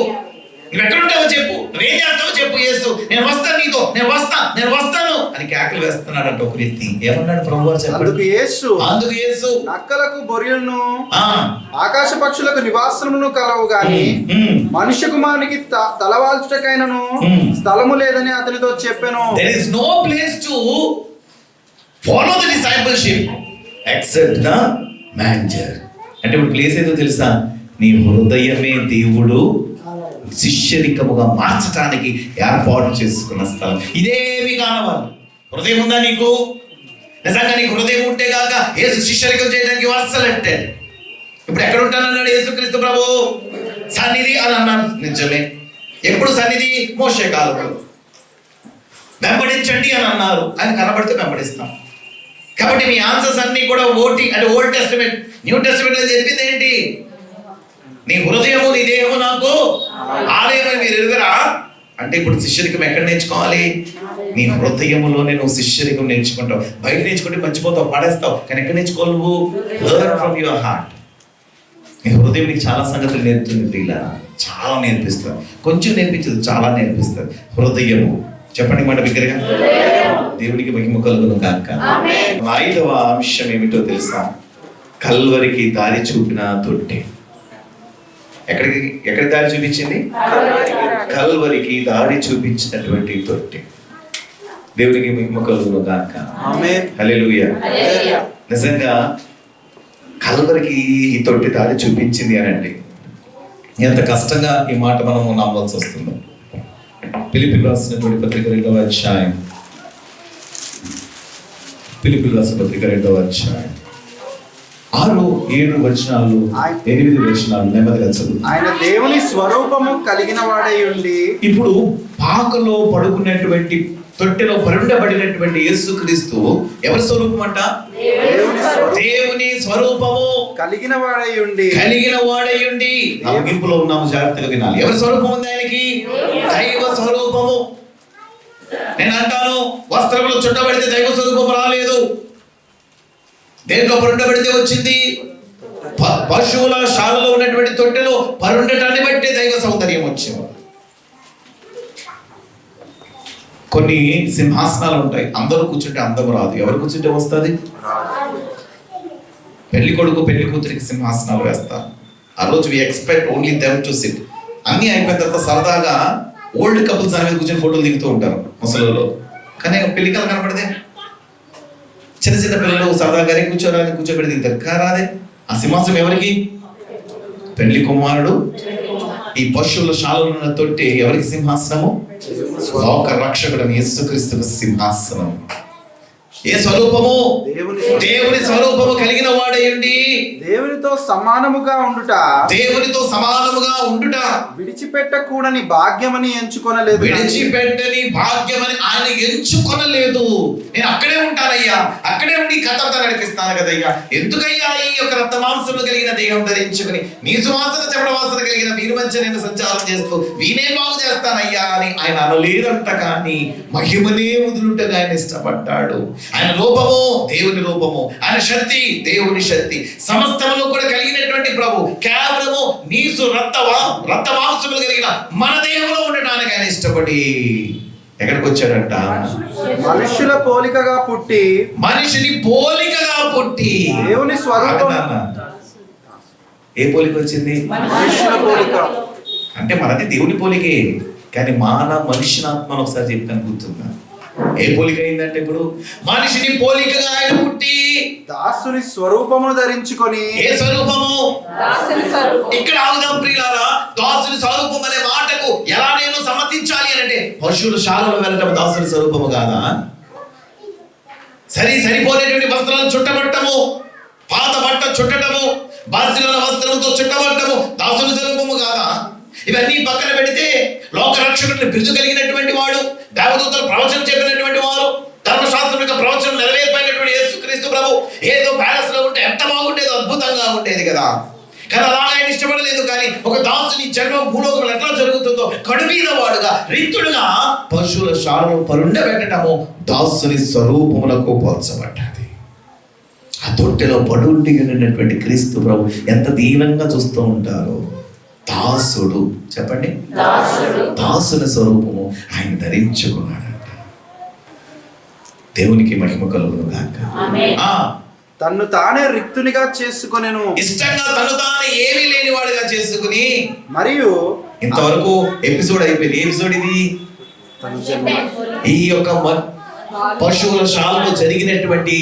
నువ్వు ఎక్కడుంటావో చెప్పు, నువ్వేం చేస్తావో చెప్పు. యేసు నేను వస్తాను, నీతో నేను వస్తాను అని కేకలు వేస్తున్నాడంట ఒక వ్యక్తి. ఏమన్నాడు ప్రభువారు చెప్పండి? అందుకు యేసు నక్కలకు బొరియలను ఆకాశ పక్షులకు నివాసమును కలవు గాని మనుష్య కుమారునికి తలవాల్చుటకైనను స్థలము లేదని అతనితో చెప్పాను. There is no place to follow the discipleship except the manger. అంటే ఇప్పుడు ప్లేస్ ఏదో తెలుసా? నీ హృదయమే దేవుడు శిష్యరికముగా మార్చడానికి ఏర్పాటు చేసుకున్న స్థలం. ఇదేమి కానవాలి. హృదయం ఉందా నీకు? నిజంగా నీకు హృదయం ఉంటే కాక యేసు శిష్యరికం చేయడానికి వస్తలంటే ఇప్పుడు ఎక్కడ ఉంటానన్నాడు యేసుక్రీస్తు ప్రభు? సన్నిధి అని అన్నారు. నిజమే. ఎప్పుడు సన్నిధి? మోషే కాలంలో. వెంబడించండి అని అన్నారు. ఆయన కనబడితే వెంబడిస్తాం. కాబట్టి మీ ఆన్సర్స్ అన్ని కూడా అంటే ఓల్డ్ టెస్టిమెంట్, న్యూ టెస్టిమెంట్ లో చెప్పింది ఏంటి? నీ హృదయము నీ దేహము నాకు ఆలయమని మీరు ఎరుగరా అంటే ఇప్పుడు శిష్యరికం ఎక్కడ నేర్చుకోవాలి? నీ హృదయములోనే నువ్వు శిష్యరికం నేర్చుకుంటావు. బయట నేర్చుకుంటే మర్చిపోతావు, పడేస్తావు. కానీ ఎక్కడ నేర్చుకోవాలి నువ్వు? Learn from your heart. నీ హృదయం నీకు చాలా సంగతులు నేర్పుతుంది. ఇలా చాలా నేర్పిస్తుంది. కొంచెం నేర్పించదు, చాలా నేర్పిస్తుంది. హృదయము చెప్పండి మాట బిగ్గరగా. దేవునికి మహిమ కలుగును గాక. 5వ అంశం ఏమిటో తెలుసా? కల్వరికి దారి చూపిన తొట్టె. ఎక్కడికి దారి చూపించింది? కల్వరికి దారి చూపించినటువంటి తొట్టె. దేవునికి మహిమ కలుగును గాక. హల్లెలూయా. నిజంగా కల్వరికి ఈ తొట్టె దారి చూపించింది అని అంటే ఎంత కష్టంగా ఈ మాట మనము నమ్మవలసి వస్తుందో. ఫిలిప్పీయులకు రాసినటువంటి పత్రిక 2వ అధ్యాయం. ఫిలిప్పీయులకు రాసిన పత్రిక 2వ అధ్యాయం 6, 7 వచనాలు, 8 వచనాలు నెమ్మదిగా చదువు. ఆయన దేవుని స్వరూపము కలిగిన వాడై ఉండి. ఇప్పుడు పాకలో పడుకున్నటువంటి తొట్టెలో పరుండబడినటువంటి యేసుక్రీస్తు ఎవరి స్వరూపం అంట? దేవుని స్వరూపము కలిగిన వాడై ఉండి. ముగింపులో ఉన్నాము, జాగ్రత్తగా వినాలి. ఎవరి స్వరూపం ఉంది ఆయనకి? దైవ స్వరూపము. నేను అంటాను, వస్త్రములు చుట్టబడితే దైవ స్వరూపం రాలేదు. దేంట్లో పరుండబడితే వచ్చింది? పశువుల శాలలో ఉన్నటువంటి తొట్టెలో పరుండటాన్ని బట్టి దైవ సౌందర్యం వచ్చింది. కొన్ని సింహాసనాలు ఉంటాయి, అందరూ కూర్చుంటే అందం రాదు. ఎవరు కూర్చుంటే వస్తుంది? పెళ్లి కొడుకు పెళ్లి కూతురికి సింహాసనాలు వేస్తారు. ఆ రోజు we expect only them to sit. అన్ని అయిపోయిన తర్వాత సరదాగా ఓల్డ్ కపుల్స్ అనేది కూర్చొని ఫోటోలు దిగుతూ ఉంటారు ముసలిలో. కానీ పెళ్లికలు కనపడదే. చిన్న చిన్న పిల్లలు సరదాగానే కూర్చోబెట్టి దిగుతారు. కారాదే ఆ సింహాసనం ఎవరికి? పెళ్లి కుమారుడు. ఈ పశువుల శాలలో ఉన్న తొట్టి ఎవరికి సింహాసనము? లోక రక్షకుడు యేసుక్రీస్తుకు సింహాసనం. ఏ స్వరూపము? దేవుని స్వరూపము కలిగిన వాడేయండి. దేవునితో సమానముగా ఉండుట. విడిచిపెట్టకూడని భాగ్యమని ఎంచుకొనలేదు. ఆయన ఎంచుకొనలేదు. నేను అక్కడే ఉంటానయ్యా, అక్కడే ఉండి కథ నడిపిస్తాను కదయ్యా. ఎందుకయ్యా ఈ యొక్క రక్త మాంసములు కలిగిన దేహం ధరించుకుని నీ సువాసన చెమట వాసన కలిగిన వీరి మధ్య నేను సంచారం చేస్తూ వీనే బాగు చేస్తానయ్యా అని ఆయన అనలేదంట. కానీ మహిమనే వదులుటగా ఆయన ఇష్టపడ్డాడు. ఆయన రూపము దేవుని రూపము, ఆయన శక్తి దేవుని శక్తి, సమస్తమును కూడా కలిగినటువంటి ప్రభు కేవలము నీసు రక్త మాంసములు కలిగిన మన దేవులో ఉండడానికి ఆయన ఇష్టపడి ఎక్కడికి వచ్చాడంట? మనుషుల పోలికగా పుట్టి, మనిషిని పోలికగా పుట్టి. దేవుని స్వరూపం. ఏ పోలిక వచ్చింది? మనుషుల పోలిక. అంటే మనది దేవుని పోలికే, కానీ మనిషిని ఆత్మను ఒకసారి చెప్తాను, గుర్తుందా? ఏ పోలిక అయిందంటే ఇప్పుడు మనిషిని పోలికగా ఆయన పుట్టి దాసుని స్వరూపమును ధరించుకొని. ఏ స్వరూపము? ఇక్కడ ఆగుదాం ప్రియులారా. దాసుని స్వరూపం అనే మాటకు ఎలా నేను సమ్మతించాలి అంటే పశువుల శాలలో వెళ్ళటం దాసుని స్వరూపము కాదా? సరిపోలేటువంటి వస్త్రాలు చుట్టబట్టము, పాత బట్ట చుట్టటము, బాసిల వస్త్రంతో చుట్టబట్టము దాసుని స్వరూపము కాదా? ఇవన్నీ పక్కన పెడితే లోక రక్షకుడిని బిరుదు కలిగినటువంటి వాడు, దేవదూతలు ప్రవచనం చెప్పినటువంటి వారు, ధర్మశాస్త్రం యొక్క ప్రవచనం నెరవేర్పైనటువంటి యేసుక్రీస్తు ప్రభు ఏదో ప్యాలెస్ లో ఉంటే ఎంత బాగుండేదో, అద్భుతంగా ఉండేది కదా. కానీ అలాగా ఆయన ఇష్టపడలేదు. కానీ ఒక దాసుని జన్మం భూలోకంలో ఎట్లా జరుగుతుందో కడుమీద వాడుగా రిక్తుడుగా పశువుల శాలలో పరుండబెట్టడము దాసుని స్వరూపములకు పోల్చబడ్డది. ఆ తొట్టెలో పడుండి ఉన్నటువంటి క్రీస్తు ప్రభు ఎంత దీనంగా చూస్తూ ఉంటారో. దాసుడు, చెప్పండి, దాసుని స్వరూపము ఆయన ధరించుకున్నాడంట. దేవునికి మహిమ కలుగును గాక. తన్ను తానే రిక్తునిగా చేసుకొనెను. ఇష్టంగా తను తానే ఏమీ లేని వాడుగా చేసుకుని. మరియు ఇంతవరకు ఎపిసోడ్ అయిపోయింది. ఎపిసోడ్ ఇది ఈ యొక్క పశువుల శాలలో జరిగినటువంటి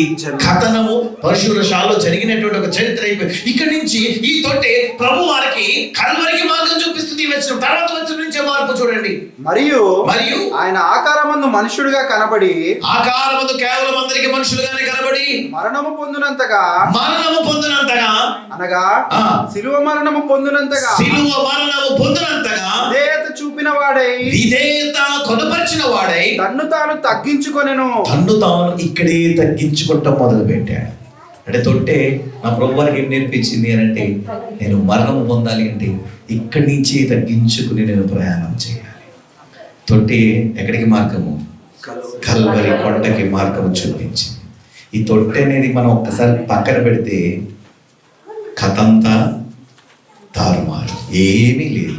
కథనము, పశువుల శాలలో జరిగినటువంటి ఒక చరిత్ర అయిపోయింది. ఇక్కడి నుంచి ఈ తొట్టె ప్రభు వారికి కల్వరికి మార్గం చూపిస్తుంది. తర్వాత వచ్చిన నుంచే మార్పు చూడండి. మరియు ఆయన ఆకారమందు మనుషుడుగా కనబడి, ఆకారమందు కేవలం అందరికి మనుషులుగానే కనబడి మరణము పొందినంతగా అనగా శిలువ మరణము పొందినంతగా విధేయత చూపిన వాడై, విధేయత కొనపరిచిన వాడై తన్ను తాను తగ్గించుకొనెను. తన్ను తాను ఇక్కడే తగ్గించుకుంటాం మొదలు పెట్టాడు. అంటే తొట్టే నా ప్రభు వారికి ఏం నేర్పించింది అని అంటే, నేను మరణము పొందాలి అంటే ఇక్కడి నుంచి తగ్గించుకుని నేను ప్రయాణం చేయాలి. తొట్టి ఎక్కడికి మార్గము? కల్వరి కొండకి మార్గము చూపించింది. ఈ తొట్టె అనేది మనం ఒక్కసారి పక్కన పెడితే కథంతా తారుమారు, ఏమీ లేదు.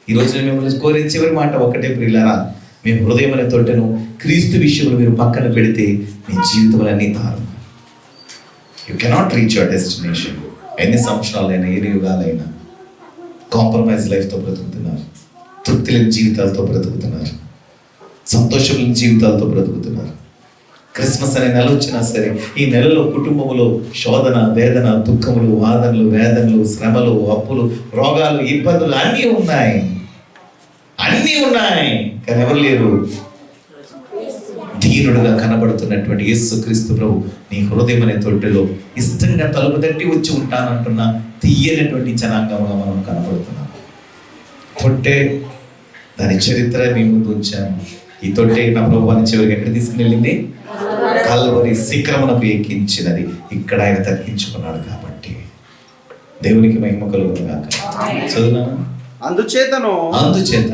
ఈరోజు నేను మిమ్మల్ని కోరే చివరి మాట ఒకటే ప్రియులారా, మీ హృదయం అనే తొట్టెను క్రీస్తు విషయంలో మీరు పక్కన పెడితే మీ జీవితంలన్నీ తారుమారు. You cannot reach your destination. ఎన్ని సంవత్సరాలైనా, ఎన్ని యుగాలైనా కాంప్రమైజ్ లైఫ్తో బ్రతుకుతున్నారు, తృప్తి లేని జీవితాలతో బ్రతుకుతున్నారు, సంతోషం లేని జీవితాలతో బ్రతుకుతున్నారు. క్రిస్మస్ అనే నెల వచ్చినా సరే ఈ నెలలో కుటుంబంలో శోధన, వేదన, దుఃఖములు, వాదనలు, వేదనలు, శ్రమలు, అప్పులు, రోగాలు, ఇబ్బందులు అన్నీ ఉన్నాయి. కానీ ఎవరు లేరు? దీనుడుగా కనబడుతున్నటువంటి యేసుక్రీస్తు ప్రభు నీ హృదయం అనే తొట్టెలో ఇష్టంగా తలుపు తట్టి వచ్చి ఉంటానంటున్న తీయనటువంటి జనాంగంగా మనం కనబడుతున్నాం. తొట్టె దాని చరిత్ర మీ ముందు ఉంచాము. ఈ తొట్టె నా ప్రభువాన్ని చివరికి ఎక్కడ తీసుకుని కల్వరి శిఖరమునకు ఎక్కించినది. ఇక్కడ ఆయన తగ్గించుకున్నాడు కాబట్టి దేవునికి మహిమ కలుగును గాక. చదువునా? అందుచేతను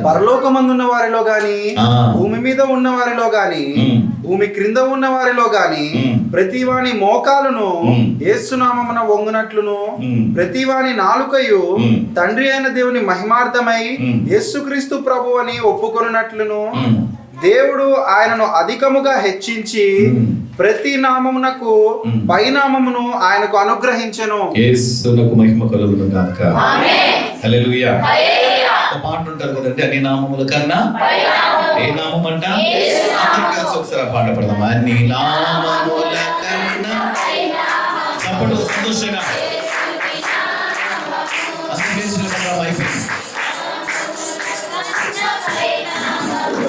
పరలోకమందున్న వారిలో గాని, భూమి మీద ఉన్న వారిలో గాని, భూమి క్రింద ఉన్న వారిలో గాని ప్రతి వాని మోకాలును యేసునామమున వంగునట్లును, ప్రతి వాని నాలుకయు తండ్రి అయిన దేవుని మహిమార్థమై యేసుక్రీస్తు ప్రభు అని ఒప్పుకొనున్నట్లును, దేవుడు ఆయనను అధికముగా హెచ్చించి ప్రతి నామమునకు పైనామమును ఆయనకు అనుగ్రహించెను. యేసునకు మహిమ కలుగును గాక. హల్లెలూయా. ఒక పాట ఉంటారు కదండి, అన్ని నామముల కన్నా ఏ నామం అంట? అందరం కలిసి ఒకసారి పాట పడదాం. అన్ని నామముల కన్నా. చప్పట్లు సంతోషంగా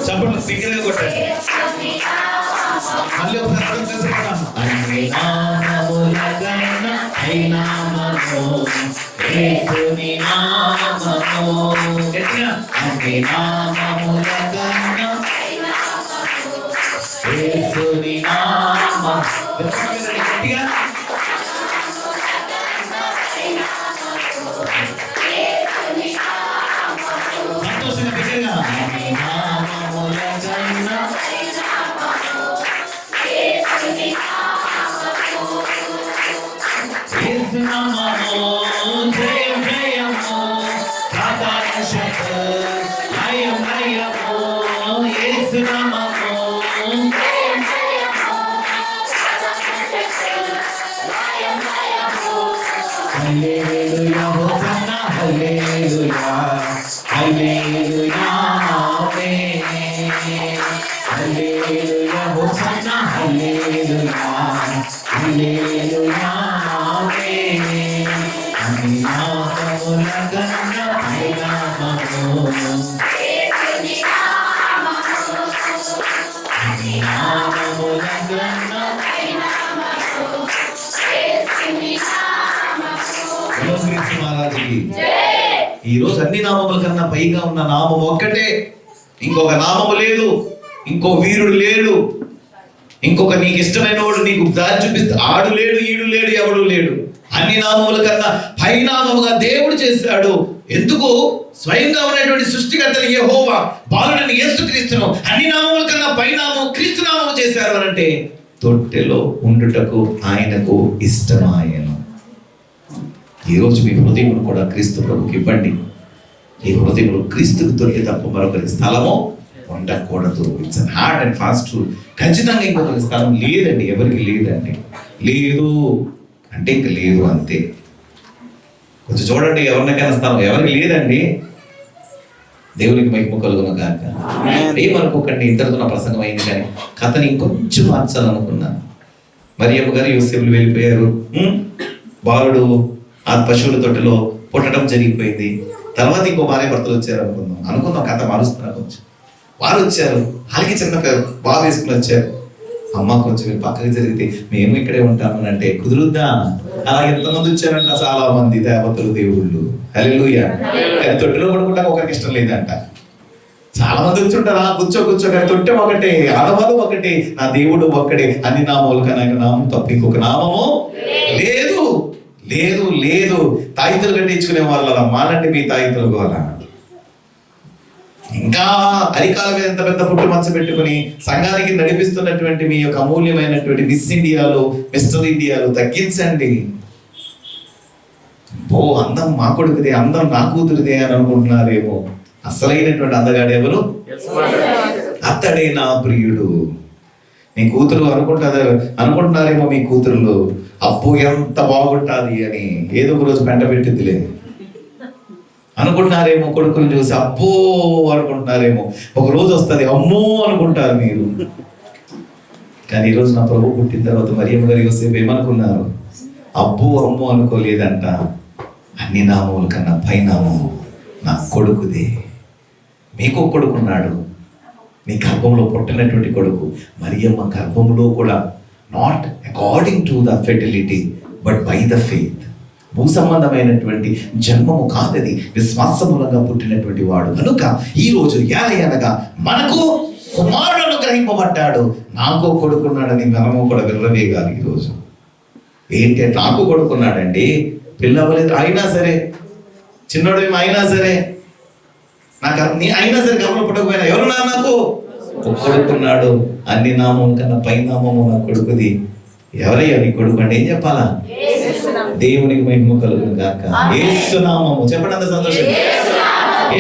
చప్పట్లు సిగ్గుగా కొట్టండి. మళ్ళీ ఒకసారి అన్ని నామముల కన్నా పైనామము యేసుని నామము. గట్టిగా అన్ని నామముల కన్నా యేసుని నామము. గట్టిగా సంతోషంగా బిగ్గరగా అన్ని నామముల కన్నా యేసుని జయం జయము సాతాను శక్తి లయం లయము యేసు నామము హల్లెలూయా హోసన్నా హల్లెలూయా హల్లెలూయా ఆమేన్ హల్లెలూయా హోసన్నా హల్లెలూయా హల్లెలూయా ఆమేన్ అన్ని నామముల గన్న నామము యేసుని నామము అన్ని నామముల గన్న నామము యేసుని మహారాజుకి ఈ రోజు అన్ని నామముల కన్నా పైగా ఉన్న నామం ఒక్కటే. ఇంకొక నామము లేదు, ఇంకో వీరుడు లేడు, ఇంకొక నీకు ఇష్టమైన వాడు నీకు దారి చూపిస్తే ఆడు లేడు, ఈడు లేడు, ఎవడు లేడు. అన్ని నామముల కన్నా పై నామముగా దేవుడు చేశాడు. ఎందుకు? స్వయంగా ఉన్నటువంటి సృష్టికర్తని యెహోవా బాలుడని యేసుక్రీస్తును అన్ని నామముల కన్నా పై నామం క్రీస్తు నామము చేశారు అనంటే తొట్టెలో ఉండుటకు ఆయనకు ఇష్టమాయను. ఈ రోజు మీ హృదయమును కూడా క్రీస్తు ప్రభుకి ఇవ్వండి. ఈ హృదయంలో క్రీస్తుకు దొరికి తప్ప మరొకరి స్థలము ఉండకూడదు. It's an hard and fast rule. ఖచ్చితంగా ఇంకొకరి స్థలం లేదండి, ఎవరికి లేదండి. లేదు అంటే ఇంక లేదు అంతే. కొంచెం చూడండి, ఎవరికైనా స్థలం ఎవరికి లేదండి. దేవునికి మహిమ కలుగును గాక. ఏమనుకోకండి, ఇంతటితో నా ప్రసంగం అయింది, కానీ కథని ఇంకొంచెం మార్చాలనుకున్నాను. మరియమ్మ గారు యోసేపులు వెళ్ళిపోయారు. బాలుడు ఆ పశువుల తొట్టెలో పుట్టడం జరిగిపోయింది. తర్వాత ఇంకో భార్య భర్తలు వచ్చారు అనుకుందాం కథ మారుస్తున్నారు. కొంచెం వారు వచ్చారు, వాళ్ళకి చిన్న బాగా వేసుకుని వచ్చారు. అమ్మ కొంచెం మీరు పక్కకి జరిగితే మేము ఇక్కడే ఉంటామని అంటే కుదురుద్దా? అలా ఎంతమంది వచ్చారంట, చాలా మంది దేవతలు దేవుళ్ళు. హల్లెలూయా. కానీ తొట్టిలో పడుకుంటా ఒకరికి ఇష్టం లేదంట. చాలా మంది వచ్చుంటారా, కూర్చో కానీ తొట్టె ఒకటే, ఆడవాళ్ళు ఒకటే, నా దేవుడు ఒక్కడే. అన్ని నామములు కన్నా ఆయన నామం తప్ప ఇంకొక నామము లేదు లేదు లేదు. తాయితులు కట్టించుకునే వాళ్ళ మానండి మీ తాయితులు గోల. ఇంకా అరికాల మీద ఎంత పెద్ద పుట్టు మచ్చ పెట్టుకుని సంఘానికి నడిపిస్తున్నటువంటి మీ యొక్క అమూల్యమైనటువంటి మిస్ ఇండియాలో మిస్టర్ ఇండియాలో తగ్గించండి. అందం మా కొడుకుదే, అందం నా కూతురుదే అని అనుకుంటున్నారేమో. అసలైనటువంటి అందగాడు ఎవరు? అతడే నా ప్రియుడు. మీ కూతురు అనుకుంటున్నారేమో మీ కూతురులు, అబ్బో ఎంత బాగుంటుంది అని. ఏదో ఒక రోజు పెంట పెట్టిద్దిలే అనుకుంటున్నారేమో. కొడుకులు చూసి అబ్బో అనుకుంటున్నారేమో. ఒక రోజు వస్తుంది అమ్మో అనుకుంటారు మీరు. కానీ ఈరోజు నా ప్రభు పుట్టిన తర్వాత మరియమ్మ గారి యోసేపు ఏమనుకున్నారు? అబ్బో అమ్మో అనుకోలేదంట. అన్ని నామముల కన్నా పై నామము నా కొడుకుదే. మీకు కొడుకున్నాడు, మీ గర్భంలో పుట్టినటువంటి కొడుకు. మరియమ్మ గర్భంలో కూడా not according to the fertility but by the faith. భూ సంబంధమైనటువంటి జన్మము కాదది, విశ్వాస మూలంగా పుట్టినటువంటి వాడు. కనుక ఈ రోజు అనగా మనకు కుమారుడు అనుగ్రహింపబడ్డాడు. నాకు కొడుకున్నాడని మనము కూడా విర్రవేగాలి. ఈరోజు ఏంటి, నాకు కొడుకున్నాడండి, పిల్లవలేదు అయినా సరే, చిన్నోడు అయినా సరే, నాకు అయినా సరే గమనం పుట్టకపోయినా ఎవరున్నా నాకు కొడుకున్నాడు. అన్ని నామం కన్నా పై నామము నా కొడుకుది. ఎవరయ్యా నీ కొడుకు అంటే ఏం చెప్పాలా? దేవునికి మహిమ కలుగును గాక. యేసు నామము చెప్పండి, అంత సంతోషం.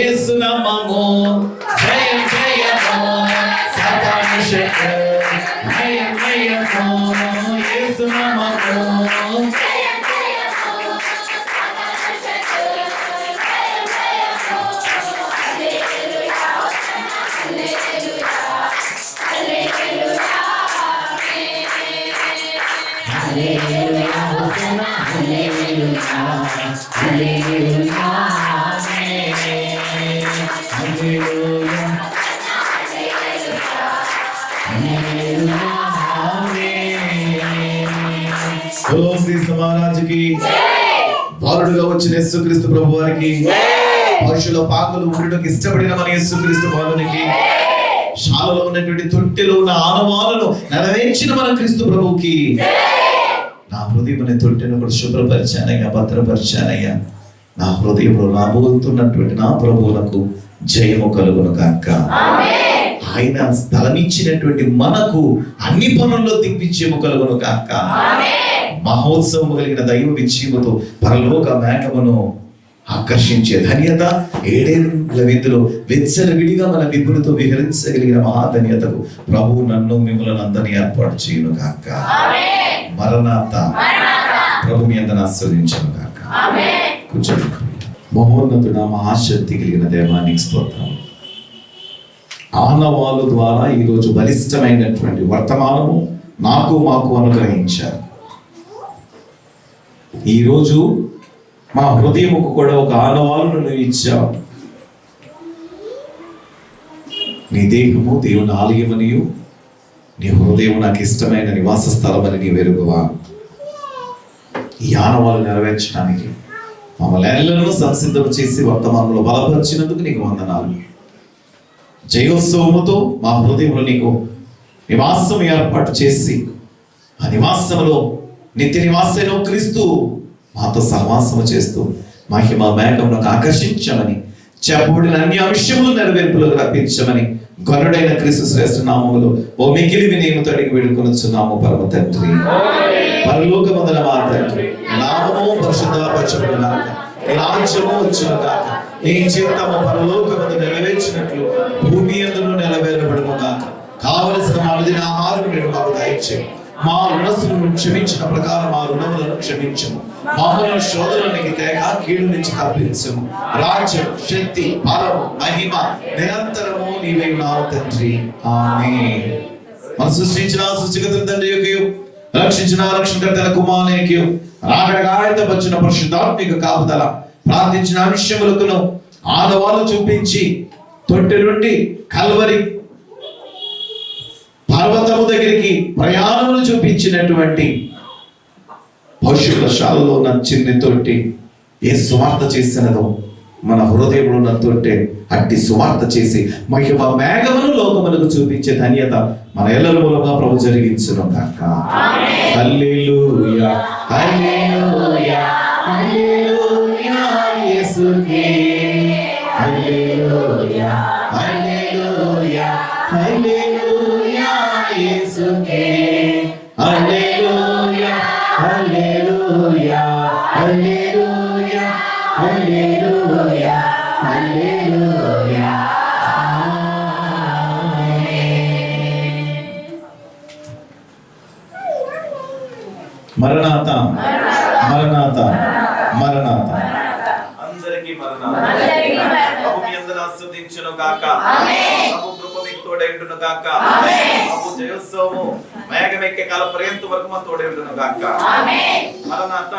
యేసు నామము జయం జయము సాతాను శక్తి జయం జయము యేసు నామము మహారాజుకి బాలుడుగా వచ్చిన యేసుక్రీస్తు ప్రభు వారికి, పశువుల పాకలు ఉండడానికి ఇష్టపడిన మన యేసుక్రీస్తు బాలునికి, శాలలో ఉన్నటువంటి తొట్టెలో ఉన్న ఆనవాలను నెరవేర్చిన మన క్రీస్తు ప్రభువుకి నా హృదయం తొట్టెను కూడా శుభ్రపరిచానయ్యా, భద్రపరిచానయ్యా. నా హృదయంలో రాబోతున్నటువంటి నా ప్రభువులకు జయము కలుగును గాక. ఆయన స్థలమిచ్చినటువంటి మనకు అన్ని పనుల్లో దిగ్విజయము కలుగును గాక. మహోత్సవం కలిగిన దైవ విజయముతో పరలోక మేఘమును ఆకర్షించే ధన్యత ఏడేళ్ళ విందులో విచ్చలవిడిగా మన విపులతో విహరించగలిగిన మహాధన్యతకు ప్రభు నన్ను మిమ్మల్ని అందరినీ ఏర్పాటు చేయను కాక. మరణాత. ప్రభు మీ అందరిని ఆశీర్వదించను కాక. కూర్చోండి. మహోన్నతుడ, మహాశక్తి కలిగిన దేవానికి స్తోత్రం. ఆనవాలు ద్వారా ఈరోజు బలిష్టమైనటువంటి వర్తమానము నాకు మాకు అనుగ్రహించారు. ఈరోజు మా హృదయముకు కూడా ఒక ఆనవాలును నువ్వు ఇచ్చావు. నీ దేహము దేవుని ఆలయమనియు, నీ హృదయం నాకు ఇష్టమైన నివాస స్థలమని నీ వెరుగువా. ఈ ఆనవాలు నెరవేర్చడానికి మమ్మల్ని ఎల్లరూ సంసిద్ధం చేసి వర్తమానంలో బలపరిచినందుకు నీకు వందనాలు. జయోత్సవముతో మా హృదయంలో నీకు నివాసం ఏర్పాటు చేసి ఆ నివాసంలో నిత్య నివాసైన క్రీస్తు మాతో సహవాసము చేస్తూ మహిమ మేఘములకు ఆకర్షించమని, చెప్పబడిన అన్ని అంశములు నెరవేర్పులకు రప్పించమని గనుడైన క్రీస్తు శ్రేష్ఠ నామములో ఓ మిగిలి వినయముతో అడిగి వేడుకొనుచున్నాము పరమ తండ్రి. పరలోకమందున మా తండ్రి, నామము పరిశుద్ధపరచబడుగాక, నీ రాజ్యము వచ్చునుగాక, నీ చిత్తము పరలోకమందు నెరవేర్చినట్లు భూమి యందును నెరవేరబడునుగాక. కావలసిన మా అనుదిన ఆహారము నేడు మాకు దయచేయి. మా రుణస్తులను క్షమించిన ప్రకారం మా రుణములను క్షమించము. మమ్మల్ని శోధనకి తేక కీడు నుంచి తప్పించము. రాజ్యం, శక్తి, బలము, మహిమ నిరంతరము నీవే ఉన్నావు తండ్రి. ఆమేన్. మన సృష్టించిన సృష్టికర్త తండ్రి యొక్కయు, రక్షించిన రక్షణకర్త కుమారునికి రాకడగా ఆయత్తపరిచిన పరిశుద్ధాత్మిక కాపుదల, ప్రార్థించిన అంశములకును ఆనవాలు చూపించి తొట్టి నుండి కల్వరి పర్వతము దగ్గరికి ప్రయాణములు చూపించినటువంటి పశుశాలలో ఉన్న చిన్ని తొట్టి ఏ సువార్త చేసినదో మన హృదయంలో ఉన్న తొట్టే అట్టి సువార్త చేసి మహిమ మేఘమును లోకములకు చూపించే ధన్యత మన ఎల్లరి మూలంగా ప్రభు జరిగించును కాక. హల్లెలూయా, హల్లెలూయా, హల్లెలూయా యేసుకే. హల్లెలూయా, హల్లెలూయా, హల్లెలూయా యేసుకే. హల్లెలూయా, హల్లెలూయా, హల్లెలూయా, హల్లెలూయా, హల్లెలూయా. మరణాత, మరణాత, మరణాత. అందరికీ మరణాత. ప్రభు మీ అందరిని ఆశీర్వదించును గాక. ప్రభు కృప మీకు తోడై ఉండును గాక. ప్రభు జయోత్సవము మేఘమెక్కే కాల పర్యంత వరకు మన తోడై ఉండును గాక. మరణాత.